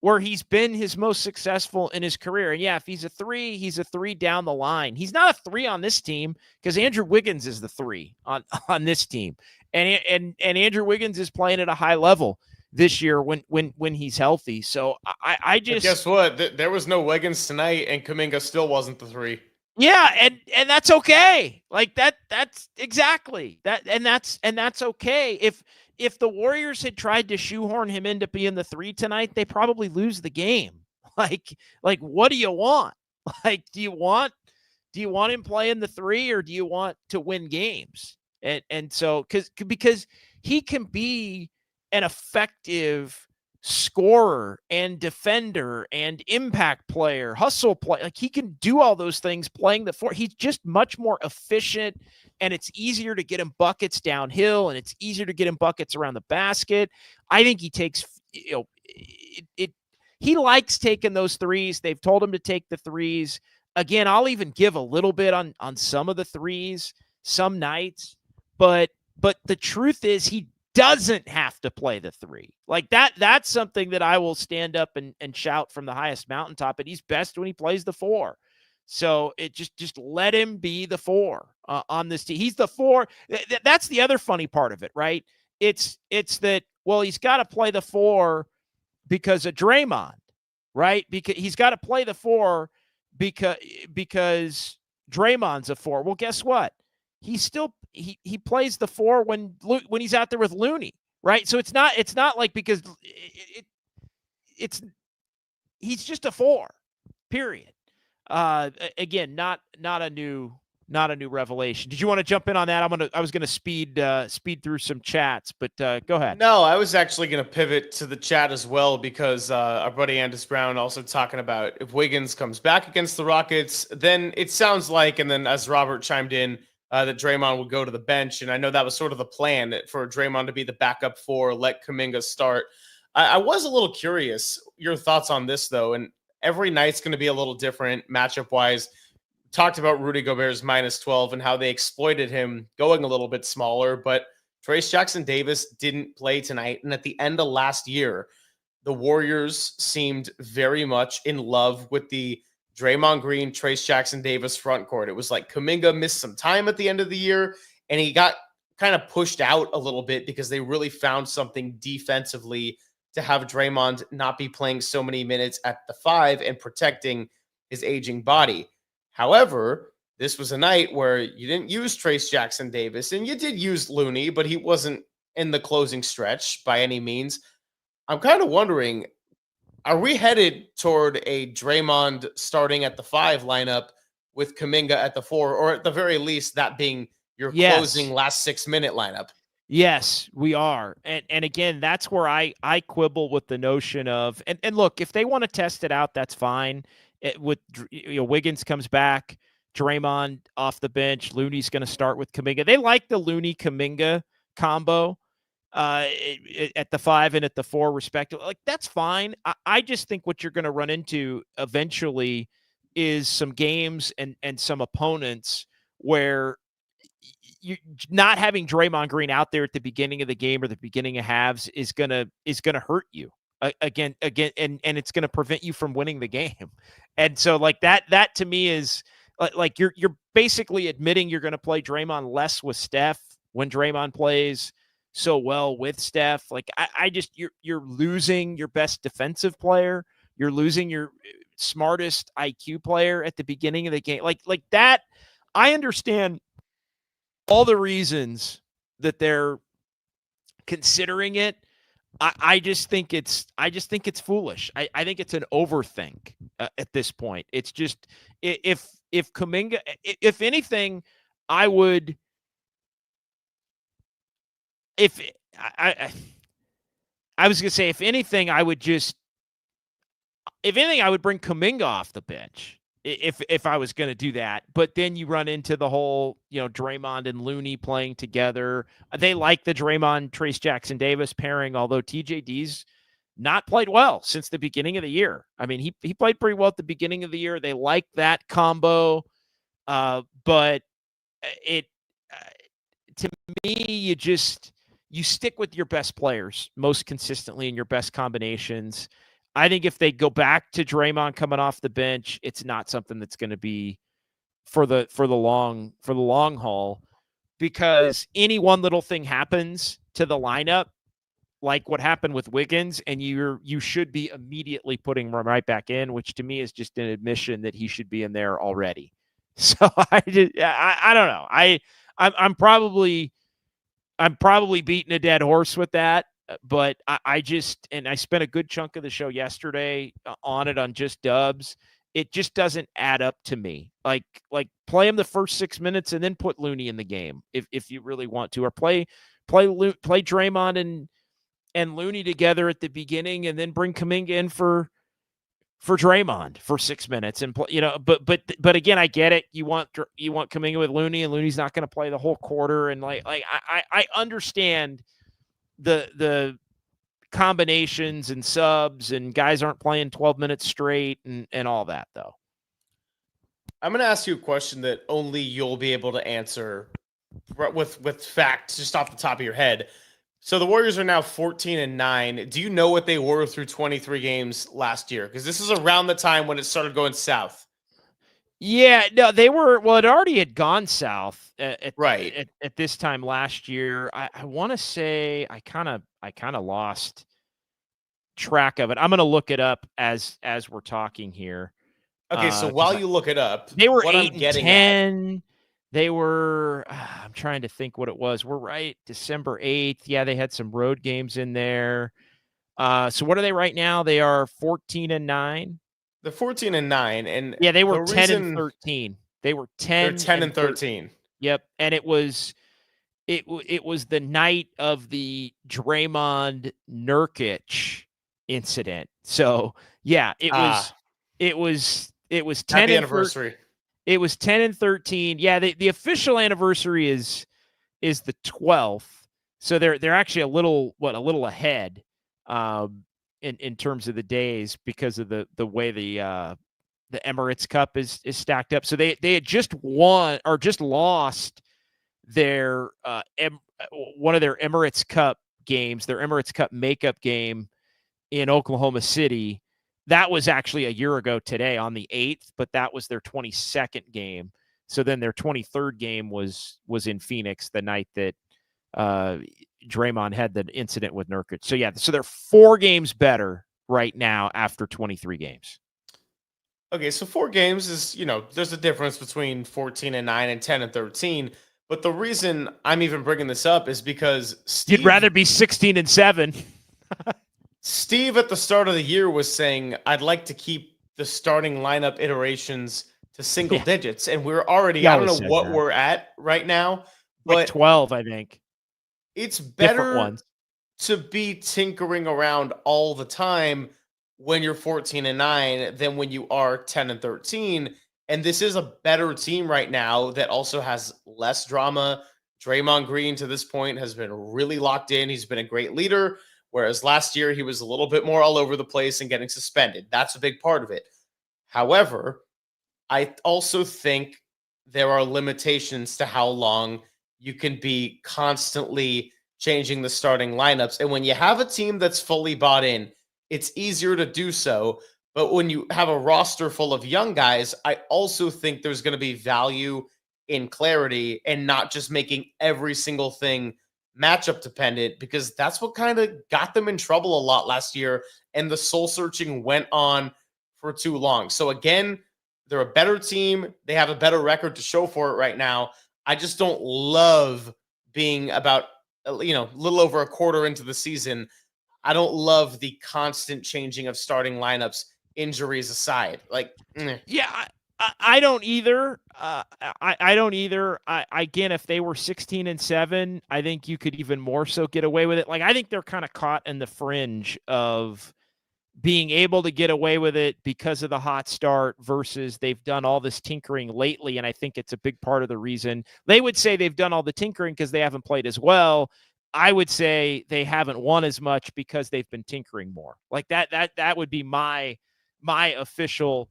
where he's been his most successful in his career. And yeah, if he's a three down the line. He's not a three on this team because Andrew Wiggins is the three on this team. And Andrew Wiggins is playing at a high level this year when he's healthy. So I just, but guess what? There was no Wiggins tonight, and Kuminga still wasn't the three. Yeah, and that's okay. Like that's exactly that, and that's okay. If the Warriors had tried to shoehorn him into being the three tonight, they probably lose the game. Like what do you want? Like, do you want him playing the three, or do you want to win games? And so because he can be an effective scorer and defender and impact player, hustle play. Like, he can do all those things playing the four. He's just much more efficient, and it's easier to get him buckets downhill, and it's easier to get him buckets around the basket. I think he takes, he likes taking those threes. They've told him to take the threes. Again, I'll even give a little bit on some of the threes some nights, but the truth is he doesn't have to play the three. Like that's something that I will stand up and shout from the highest mountaintop. And he's best when he plays the four. So it just let him be the four on this team. He's the four. That's the other funny part of it, right? It's that, well, he's got to play the four because of Draymond, right? Because he's got to play the four because Draymond's a four. Well, guess what? He's still he plays the four when he's out there with Looney, right? So it's not like because he's just a four, period. Again, not a new revelation. Did you want to jump in on that? I was gonna speed through some chats, but go ahead. No, I was actually gonna pivot to the chat as well, because our buddy Andis Brown also talking about if Wiggins comes back against the Rockets, then it sounds like, and then as Robert chimed in, that Draymond would go to the bench. And I know that was sort of the plan for Draymond to be the backup four, let Kuminga start. I was a little curious your thoughts on this, though. And every night's going to be a little different matchup-wise. Talked about Rudy Gobert's -12 and how they exploited him going a little bit smaller. But Trayce Jackson-Davis didn't play tonight. And at the end of last year, the Warriors seemed very much in love with the Draymond Green, Trayce Jackson-Davis front court. It was like Kuminga missed some time at the end of the year, and he got kind of pushed out a little bit because they really found something defensively to have Draymond not be playing so many minutes at the five and protecting his aging body. However, this was a night where you didn't use Trayce Jackson-Davis, and you did use Looney, but he wasn't in the closing stretch by any means. I'm kind of wondering, are we headed toward a Draymond starting at the five lineup with Kuminga at the 4, or at the very least, that being your closing last 6-minute lineup. Yes, we are. And again, that's where I quibble with the notion of, and look, if they want to test it out, that's fine. Wiggins comes back, Draymond off the bench, Looney's going to start with Kuminga. They like the Looney-Kuminga combo at the 5 and at the 4 respectively. Like, that's fine. I just think what you're going to run into eventually is some games and some opponents where you not having Draymond Green out there at the beginning of the game or the beginning of halves is gonna hurt you again, and it's gonna prevent you from winning the game. And so, like, that to me is like you're basically admitting you're gonna play Draymond less with Steph when Draymond plays so well with Steph. Like, I just you're losing your best defensive player, you're losing your smartest IQ player at the beginning of the game. Like that. I understand all the reasons that they're considering it. I just think it's foolish. I think it's an overthink at this point. It's just, if Kuminga, if anything, I would, I was gonna say, if anything, I would bring Kuminga off the bench if I was going to do that. But then you run into the whole, Draymond and Looney playing together. They like the Draymond, Trace Jackson Davis pairing, although TJD's not played well since the beginning of the year. I mean, he played pretty well at the beginning of the year. They like that combo. But to me, you stick with your best players most consistently in your best combinations. I think if they go back to Draymond coming off the bench, it's not something that's going to be for the long haul, because any one little thing happens to the lineup, like what happened with Wiggins, and you should be immediately putting him right back in, which to me is just an admission that he should be in there already. So I don't know. I'm probably beating a dead horse with that. But I spent a good chunk of the show yesterday on just Dubs. It just doesn't add up to me. Like play him the first 6 minutes and then put Looney in the game if you really want to, or play Draymond and Looney together at the beginning, and then bring Kuminga in for Draymond for 6 minutes and play. But again, I get it. You want Kuminga with Looney, and Looney's not going to play the whole quarter, and I understand the combinations and subs, and guys aren't playing 12 minutes straight and all that, though. I'm going to ask you a question that only you'll be able to answer with facts just off the top of your head. So the Warriors are now 14-9. Do you know what they were through 23 games last year? Because this is around the time when it started going south. Yeah, no, they were. Well, it already had gone south at this time last year. I want to say I kind of lost track of it. I'm going to look it up as we're talking here. Okay, so while you look it up, they were 8-10. They were. I'm trying to think what it was. We're right, December 8th. Yeah, they had some road games in there. So what are they right now? They are 14-9. They're 14-9, and yeah, they were 10-13. They were 10. They're 10-13. Yep, and it was the night of the Draymond Nurkic incident. So yeah, it was 10 Happy anniversary. It was 10-13. Yeah, the official anniversary is the 12th. So they're actually a little ahead. In terms of the days, because of the way the Emirates Cup is stacked up. So they had just won or just lost their one of their Emirates Cup games, their Emirates Cup makeup game in Oklahoma City. That was actually a year ago today on the 8th, but that was their 22nd game. So then their 23rd game was in Phoenix the night that Draymond had the incident with Nurkic. So yeah, so they're 4 games better right now after 23 games. Okay, so 4 games is, there's a difference between 14-9 and 10-13. But the reason I'm even bringing this up is because you'd rather be 16-7. Steve at the start of the year was saying, I'd like to keep the starting lineup iterations to the single Yeah. digits. And we're already, He I don't always know says what that. we're at right now, Like but 12, I think. it's Different better ones. to be tinkering around all the time when you're 14-9 than when you are 10-13. And this is a better team right now that also has less drama. Draymond Green to this point has been really locked in. He's been a great leader. Whereas last year he was a little bit more all over the place and getting suspended. That's a big part of it. However, I also think there are limitations to how long you can be constantly changing the starting lineups. And when you have a team that's fully bought in, it's easier to do so. But when you have a roster full of young guys, I also think there's going to be value in clarity and not just making every single thing matchup dependent, because that's what kind of got them in trouble a lot last year. And the soul searching went on for too long. So, again, they're a better team. They have a better record to show for it right now. I just don't love being about, a little over a quarter into the season. I don't love the constant changing of starting lineups, injuries aside. Like, Yeah, I don't either. I don't either. Again, if they were 16-7, I think you could even more so get away with it. Like, I think they're kind of caught in the fringe of being able to get away with it because of the hot start versus they've done all this tinkering lately. And I think it's a big part of the reason. They would say they've done all the tinkering because they haven't played as well. I would say they haven't won as much because they've been tinkering more. Like that would be my official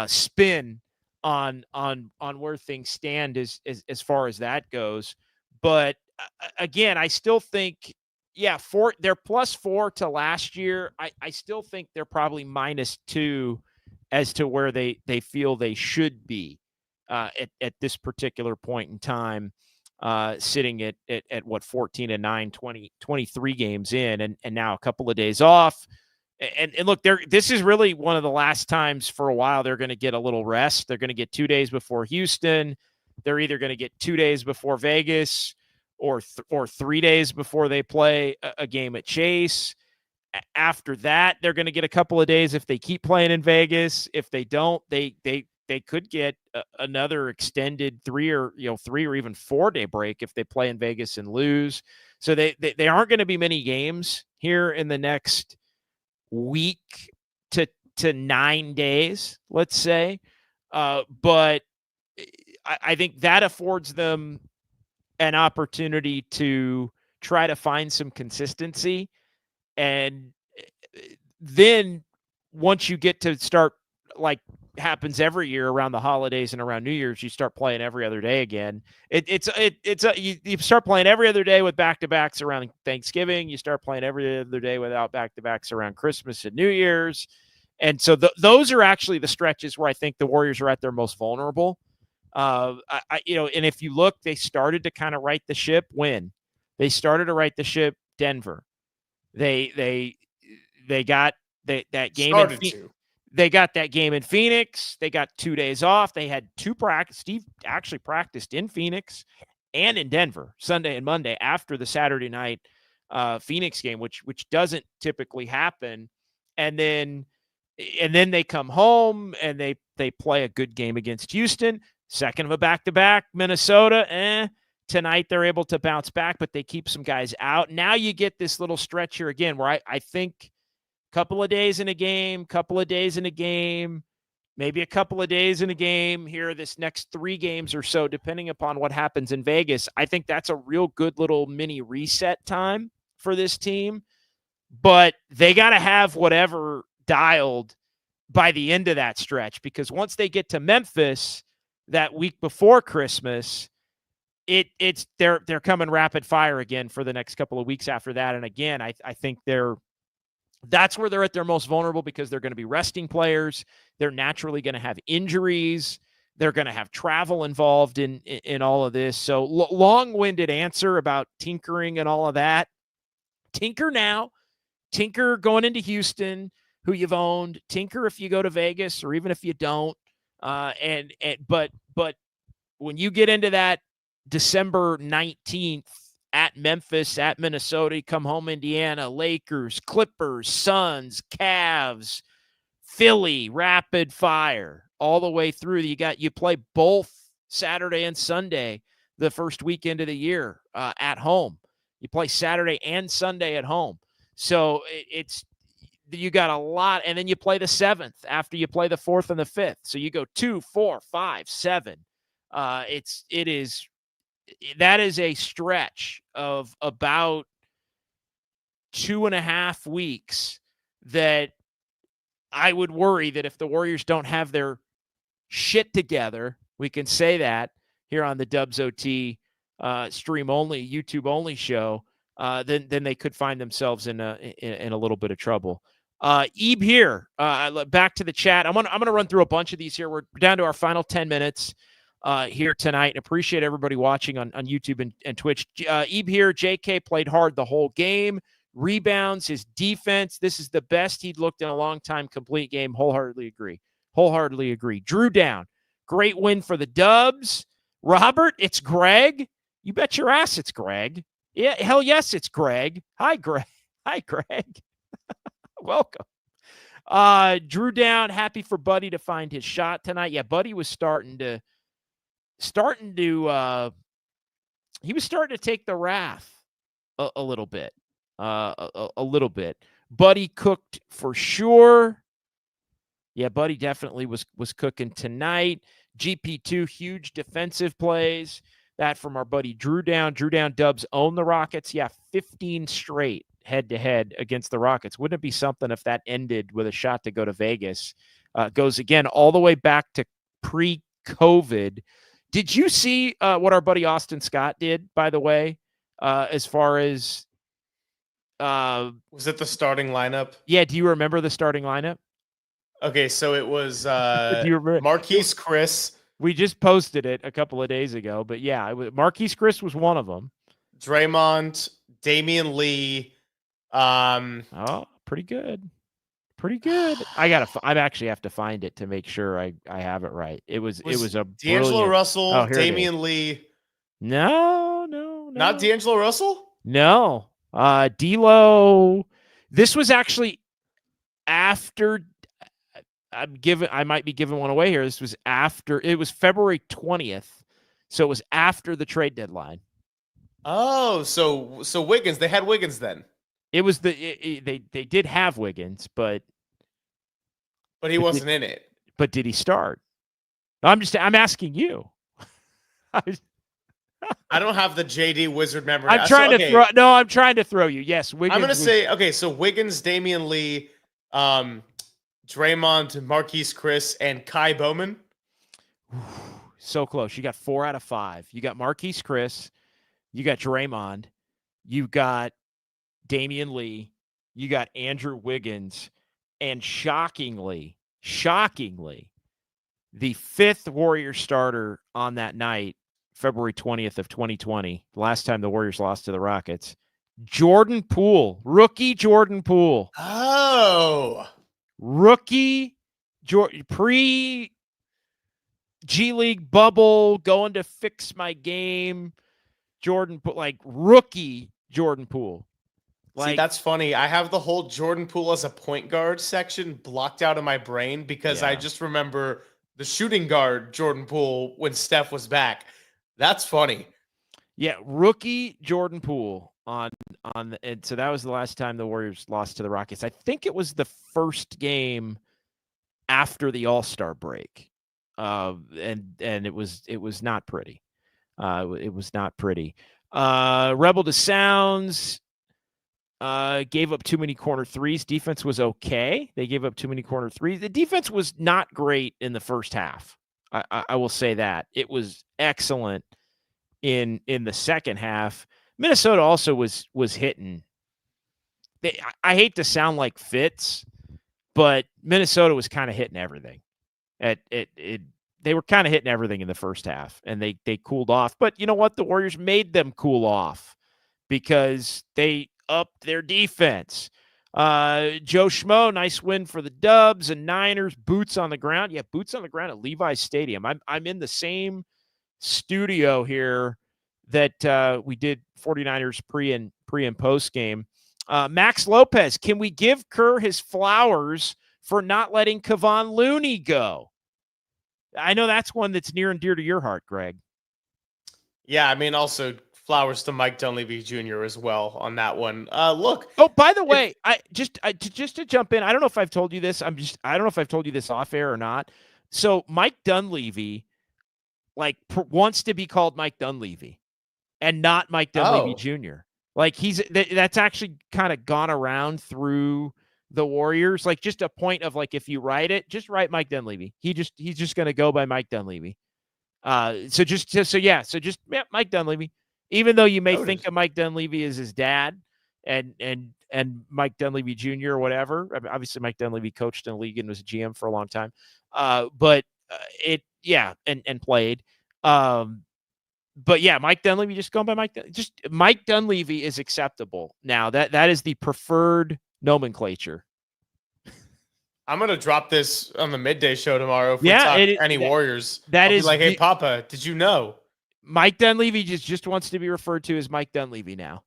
spin on where things stand as far as that goes. But again, I still think, yeah, they're +4 to last year. I still think they're probably -2 as to where they feel they should be at this particular point in time, sitting at what, 14-9, 23 games in, and now a couple of days off. And look, this is really one of the last times for a while they're going to get a little rest. They're going to get 2 days before Houston. They're either going to get 2 days before Vegas or 3 days before they play a game at Chase. After that, they're going to get a couple of days if they keep playing in Vegas. If they don't, they could get another extended 3 or even 4 day break if they play in Vegas and lose. So they aren't going to be many games here in the next week to 9 days, let's say. But I think that affords them an opportunity to try to find some consistency. And then once you get to start, like happens every year around the holidays and around New Year's, you start playing every other day again. You start playing every other day with back-to-backs around Thanksgiving. You start playing every other day without back-to-backs around Christmas and New Year's. And so those are actually the stretches where I think the Warriors are at their most vulnerable. And if you look, they started to kind of right the ship when they started to right the ship. Denver, they got that game in they got that game in Phoenix. They got 2 days off. They had 2 practice. Steve actually practiced in Phoenix and in Denver Sunday and Monday after the Saturday night Phoenix game, which doesn't typically happen. And then they come home and they play a good game against Houston. Second of a back-to-back, Minnesota. Tonight they're able to bounce back, but they keep some guys out. Now you get this little stretch here again where I think a couple of days in a game, maybe a couple of days in a game here this next 3 games or so, depending upon what happens in Vegas. I think that's a real good little mini reset time for this team. But they got to have whatever dialed by the end of that stretch, because once they get to Memphis that week before Christmas, they're coming rapid fire again for the next couple of weeks after that. And again, I think that's where they're at their most vulnerable, because they're going to be resting players. They're naturally going to have injuries. They're going to have travel involved in all of this. So long-winded answer about tinkering and all of that. Tinker now. Tinker going into Houston, who you've owned. Tinker if you go to Vegas, or even if you don't. But when you get into that December 19th at Memphis, at Minnesota, you come home, Indiana, Lakers, Clippers, Suns, Cavs, Philly, rapid fire. all the way through. You play both Saturday and Sunday the first weekend of the year at home. You play Saturday and Sunday at home. So you got a lot, and then you play the 7th after you play the 4th and the 5th. So you go 2, 4, 5, 7. That is a stretch of about 2.5 weeks that I would worry that if the Warriors don't have their shit together, we can say that here on the Dubs OT stream only, YouTube only show, then they could find themselves in a little bit of trouble. Ebe here, back to the chat. I'm gonna run through a bunch of these here. We're down to our final 10 minutes here tonight. Appreciate everybody watching on YouTube and Twitch. Ebe here, JK played hard the whole game. Rebounds, his defense, this is the best he'd looked in a long time. Complete game. Wholeheartedly agree. Drew Down, great win for the Dubs. Robert, it's Greg. You bet your ass it's Greg. Yeah, hell yes, it's Greg. Hi, Greg. Welcome. Drew Down, happy for Buddy to find his shot tonight. Yeah, Buddy was starting to he was starting to take the wrath a little bit. A little bit. Buddy cooked for sure. Yeah, Buddy definitely was cooking tonight. GP2, huge defensive plays. That from our buddy Drew Down. Drew Down Dubs own the Rockets. Yeah, 15 straight head-to-head against the Rockets. Wouldn't it be something if that ended with a shot to go to Vegas? Goes again all the way back to pre-COVID. Did you see what our buddy Austin Scott did, by the way, as far as was it the starting lineup? Yeah, do you remember the starting lineup? Okay, so it was do you remember? Marquise Chris. We just posted it a couple of days ago, but yeah, Marquise Chris was one of them. Draymond, Damian Lee. Oh, pretty good. I actually have to find it to make sure I have it right. It was a D'Angelo Russell, Damian Lee. No. Not D'Angelo Russell? No. D'Lo. This was actually after. I might be giving one away here. This was after. It was February 20th, so it was after the trade deadline. Oh, so Wiggins. They had Wiggins then. It was they did have Wiggins, but he wasn't in it. But did he start? I'm asking you. I don't have the JD Wizard memory. I'm trying to throw you. Yes, Wiggins. I'm going to say, okay, so Wiggins, Damian Lee, Draymond, Marquise Chris, and Kai Bowman. So close. You got 4 out of 5. You got Marquise Chris. You got Draymond. You got Damian Lee. You got Andrew Wiggins. And shockingly, the 5th Warrior starter on that night, February 20th of 2020, last time the Warriors lost to the Rockets, Jordan Poole, rookie Jordan Poole. Oh. Rookie, pre-G League bubble, going to fix my game, Jordan Poole, like rookie Jordan Poole. See, that's funny. I have the whole Jordan Poole as a point guard section blocked out of my brain because I just remember the shooting guard Jordan Poole when Steph was back. That's funny. Yeah, rookie Jordan Poole and so that was the last time the Warriors lost to the Rockets. I think it was the first game after the All-Star break. And it was not pretty. It was not pretty. Rebel to Sounds gave up too many corner threes. Defense was okay. They gave up too many corner threes. The defense was not great in the first half. I will say that. It was excellent in the second half. Minnesota also was hitting. I hate to sound like Fitz, but Minnesota was kind of hitting everything. They were kind of hitting everything in the first half, and they cooled off. But you know what? The Warriors made them cool off because they upped their defense. Joe Schmo, nice win for the Dubs and Niners. Boots on the ground. Yeah, boots on the ground at Levi's Stadium. I'm in the same studio here that we did 49ers pre and post game. Max Lopez, can we give Kerr his flowers for not letting Kevon Looney go? I know that's one that's near and dear to your heart, Greg. Yeah, I mean, also flowers to Mike Dunleavy Jr. as well on that one. Look. Oh, by the way, just to jump in, I don't know if I've told you this. I don't know if I've told you this off air or not. So Mike Dunleavy, like, wants to be called Mike Dunleavy, and not Mike Dunleavy Jr. Like that's actually kind of gone around through the Warriors. Like, just a point of, like, if you write it, just write Mike Dunleavy. He's just going to go by Mike Dunleavy. So Mike Dunleavy. Even though you may think of Mike Dunleavy as his dad and Mike Dunleavy Jr. or whatever. I mean, obviously Mike Dunleavy coached in the league and was a GM for a long time. And played. But yeah, Mike Dunleavy, just going by Mike Dunleavy is acceptable now. That is the preferred nomenclature. I'm gonna drop this on the midday show tomorrow. If we talk any Warriors, that is like, hey, Papa, did you know Mike Dunleavy just wants to be referred to as Mike Dunleavy now?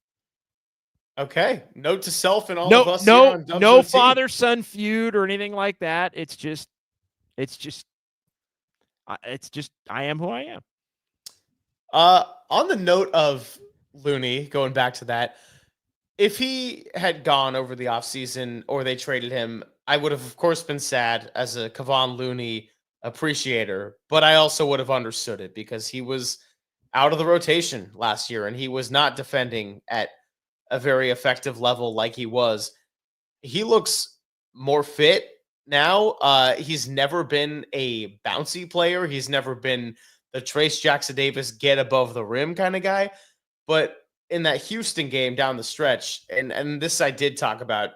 Okay, note to self and all of us. No father-son feud or anything like that. It's just I am who I am. On the note of Looney, going back to that, if he had gone over the offseason or they traded him, I would have, of course, been sad as a Kevon Looney appreciator, but I also would have understood it because he was out of the rotation last year and he was not defending at a very effective level like he was. He looks more fit now. He's never been a bouncy player. He's never been the Trace Jackson-Davis get above the rim kind of guy. But in that Houston game down the stretch, and this I did talk about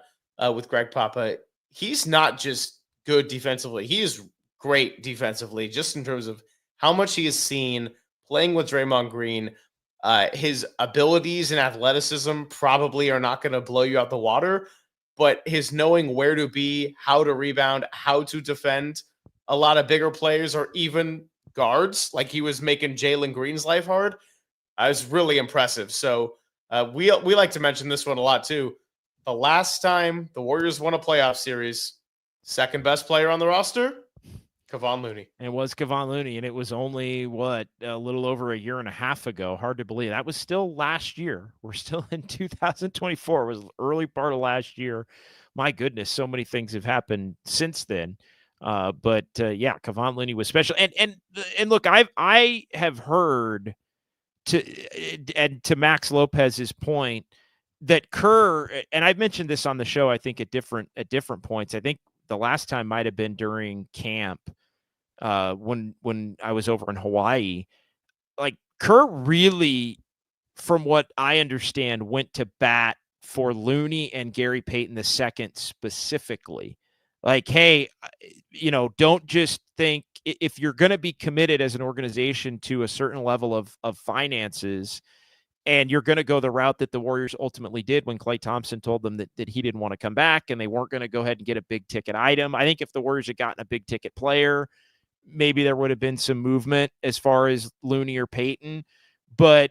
with Greg Papa, he's not just good defensively. He is great defensively, just in terms of how much he has seen playing with Draymond Green. His abilities and athleticism probably are not going to blow you out the water, but his knowing where to be, how to rebound, how to defend a lot of bigger players or even guards, like he was making Jalen Green's life hard, is really impressive. So we like to mention this one a lot too. The last time the Warriors won a playoff series, second best player on the roster, Kevon Looney. It was Kevon Looney, and it was only, a little over a year and a half ago. Hard to believe. That was still last year. We're still in 2024. It was the early part of last year. My goodness, so many things have happened since then. Kevon Looney was special. And look, I have heard, to Max Lopez's point, that Kerr, and I've mentioned this on the show, I think at different points. I think the last time might have been during camp, when I was over in Hawaii. Like, Kerr really, from what I understand, went to bat for Looney and Gary Payton II specifically. Like, hey, don't just think, if you're going to be committed as an organization to a certain level of finances, and you're going to go the route that the Warriors ultimately did when Klay Thompson told them that he didn't want to come back and they weren't going to go ahead and get a big ticket item. I think if the Warriors had gotten a big ticket player, maybe there would have been some movement as far as Looney or Payton, but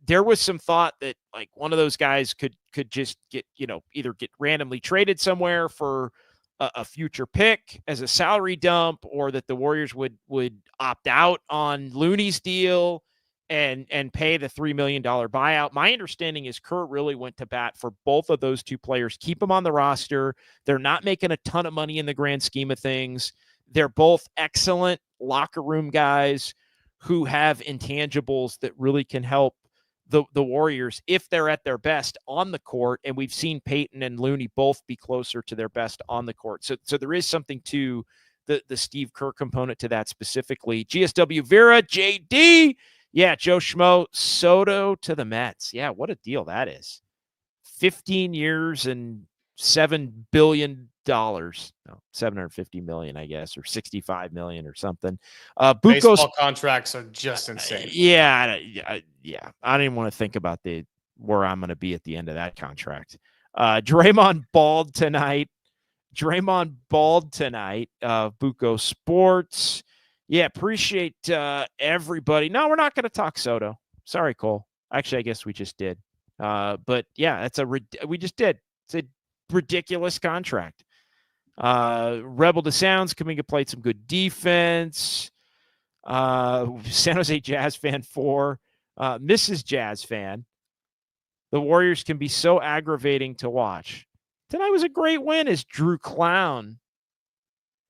there was some thought that, like, one of those guys could just get, either get randomly traded somewhere for a future pick as a salary dump, or that the Warriors would opt out on Looney's deal and pay the $3 million buyout. My understanding is Kerr really went to bat for both of those two players, keep them on the roster. They're not making a ton of money in the grand scheme of things. They're both excellent locker room guys who have intangibles that really can help the Warriors if they're at their best on the court. And we've seen Payton and Looney both be closer to their best on the court. So there is something to the Steve Kerr component to that specifically. GSW Vera, JD. Yeah, Joe Schmo, Soto to the Mets. Yeah, what a deal that is. 15 years and $7 billion. No, 750 million, I guess, or 65 million or something. Baseball contracts are just insane. Yeah. I don't even want to think about where I'm going to be at the end of that contract. Draymond balled tonight. Buco Sports. Yeah, appreciate everybody. No, we're not going to talk Soto. Sorry, Cole. Actually, I guess we just did. But yeah, we just did. It's a ridiculous contract. Rebel to Sounds, Kuminga played some good defense. San Jose Jazz fan 4. Mrs. Jazz fan. The Warriors can be so aggravating to watch. Tonight was a great win, as Drew Clown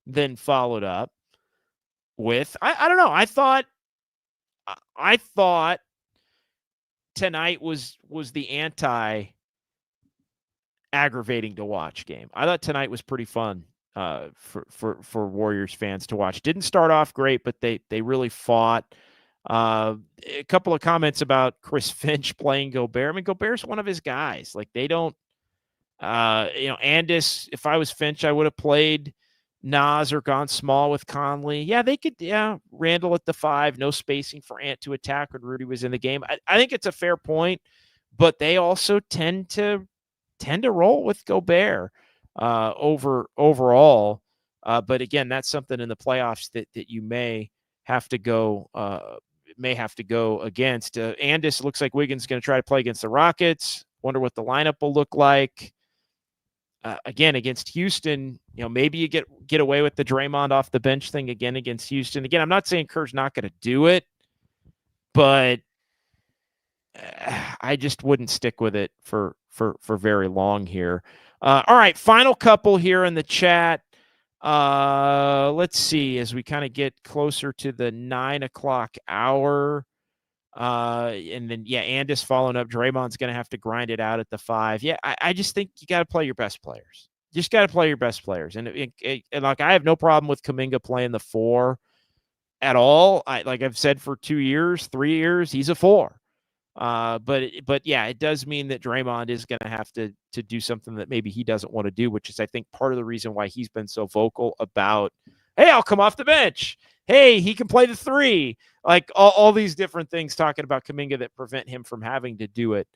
then followed up with. I don't know. I thought tonight was the anti aggravating to watch game. I thought tonight was pretty fun for Warriors fans to watch. Didn't start off great, but they really fought. A couple of comments about Chris Finch playing Gobert. I mean, Gobert's one of his guys. Like, they don't, Andis, if I was Finch, I would have played Nas or gone small with Conley. Yeah, they could, Randall at the 5, no spacing for Ant to attack when Rudy was in the game. I think it's a fair point, but they also tend to roll with Gobert overall. But again, that's something in the playoffs that you may have to go against. Andis looks like Wiggins is going to try to play against the Rockets. Wonder what the lineup will look like. Again, against Houston, maybe you get away with the Draymond off the bench thing again against Houston. Again, I'm not saying Kerr's not going to do it, but I just wouldn't stick with it for very long here. All right, final couple here in the chat. Let's see, as we kind of get closer to the 9 o'clock hour. And then, Andis following up. Draymond's going to have to grind it out at the 5. Yeah, I just think you got to play your best players. Just got to play your best players. And like, I have no problem with Kuminga playing the 4 at all. Like I've said for 2 years, 3 years, he's a 4. But yeah, it does mean that Draymond is going to have to do something that maybe he doesn't want to do, which is, I think, part of the reason why he's been so vocal about, hey, I'll come off the bench. Hey, he can play the 3. Like all these different things talking about Kuminga that prevent him from having to do it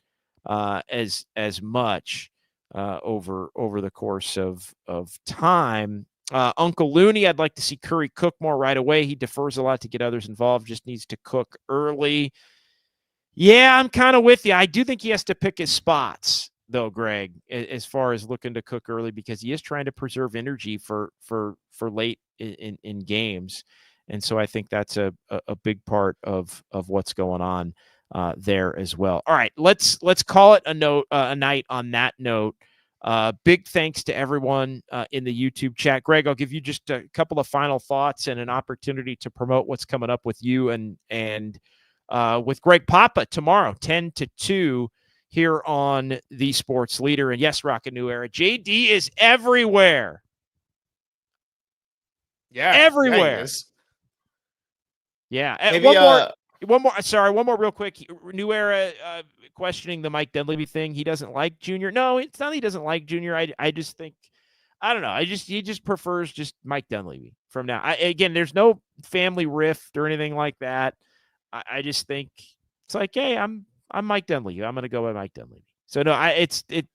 as much over the course of time. Uncle Looney, I'd like to see Curry cook more right away. He defers a lot to get others involved, just needs to cook early. Yeah, I'm kind of with you. I do think he has to pick his spots, though, Greg, as far as looking to cook early, because he is trying to preserve energy for late in games. And so I think that's a big part of what's going on there as well. All right, let's call it a night on that note. Big thanks to everyone in the YouTube chat. Greg, I'll give you just a couple of final thoughts and an opportunity to promote what's coming up with you and with Greg Papa tomorrow, 10 to 2 here on The Sports Leader. And yes, Rocket New Era. JD is everywhere. Yeah. Everywhere. Yeah. Maybe, one more real quick. New Era questioning the Mike Dunleavy thing. He doesn't like Junior. No, it's not he doesn't like Junior. I just think, I don't know. He just prefers just Mike Dunleavy from now. Again, there's no family rift or anything like that. I just think it's like, hey, I'm Mike Dunleavy. I'm going to go by Mike Dunleavy. So no,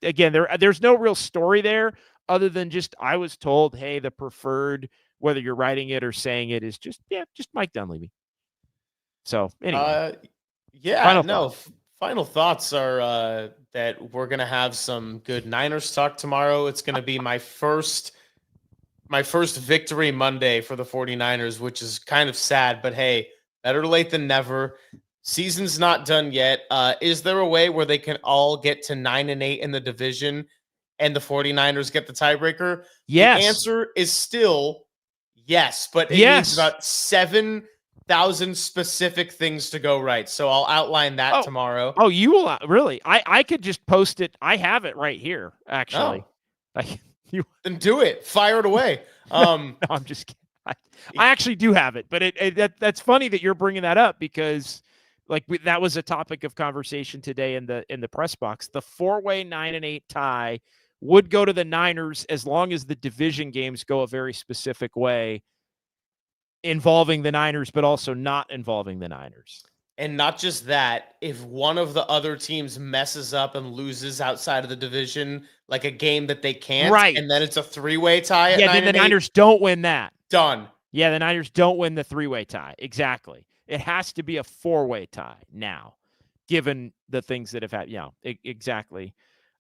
again, there's no real story there other than just, I was told, hey, the preferred, whether you're writing it or saying it, is just Mike Dunleavy. So anyway, final thoughts are that we're going to have some good Niners talk tomorrow. It's going to be my first victory Monday for the 49ers, which is kind of sad, but hey, better late than never. Season's not done yet. Is there a way where they can all get to 9-8 in the division and the 49ers get the tiebreaker? Yes. The answer is still yes, but it needs about 7,000 specific things to go right. So I'll outline that tomorrow. Oh, you will? Really? I could just post it. I have it right here, actually. Then do it. Fire it away. No, I'm just kidding. I actually do have it, but that's funny that you're bringing that up, because that was a topic of conversation today in the press box. The 4-way 9-8 tie would go to the Niners as long as the division games go a very specific way involving the Niners, but also not involving the Niners. And not just that, if one of the other teams messes up and loses outside of the division, like a game that they can't, right, and then it's a 3-way tie. Yeah, then the Niners don't win that. Done. Yeah, the Niners don't win the 3-way tie. Exactly. It has to be a 4-way tie now, given the things that have happened. Yeah, exactly.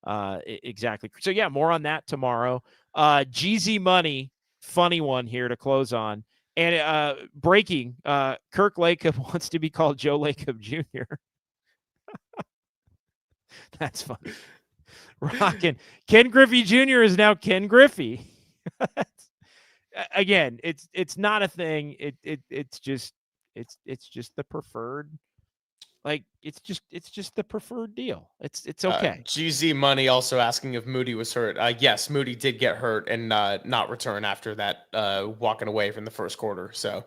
Exactly. So yeah, more on that tomorrow. GZ Money, funny one here to close on. And breaking, Kirk Lacob wants to be called Joe Lacob Jr. That's funny. Rockin'. Ken Griffey Jr. is now Ken Griffey. Again, it's not a thing. It's just the preferred. Like it's just the preferred deal. It's okay. GZ Money also asking if Moody was hurt. Yes, Moody did get hurt and not return after that walking away from the first quarter. So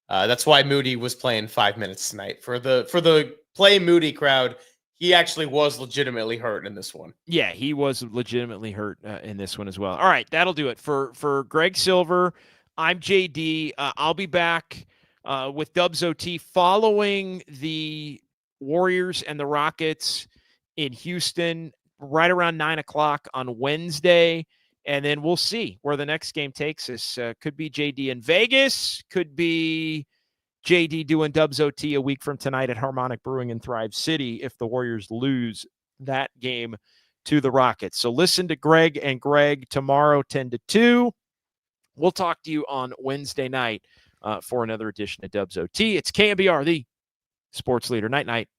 that's why Moody was playing 5 minutes tonight. For the play Moody crowd, he actually was legitimately hurt in this one. Yeah, he was legitimately hurt in this one as well. All right, that'll do it for Greg Silver. I'm JD. I'll be back with Dubs OT following the Warriors and the Rockets in Houston right around 9:00 on Wednesday. And then we'll see where the next game takes us. Could be JD in Vegas. Could be JD doing Dubs OT a week from tonight at Harmonic Brewing in Thrive City if the Warriors lose that game to the Rockets. So listen to Greg and Greg tomorrow, 10-2. We'll talk to you on Wednesday night for another edition of Dubs OT. It's KNBR, the sports leader. Night, night.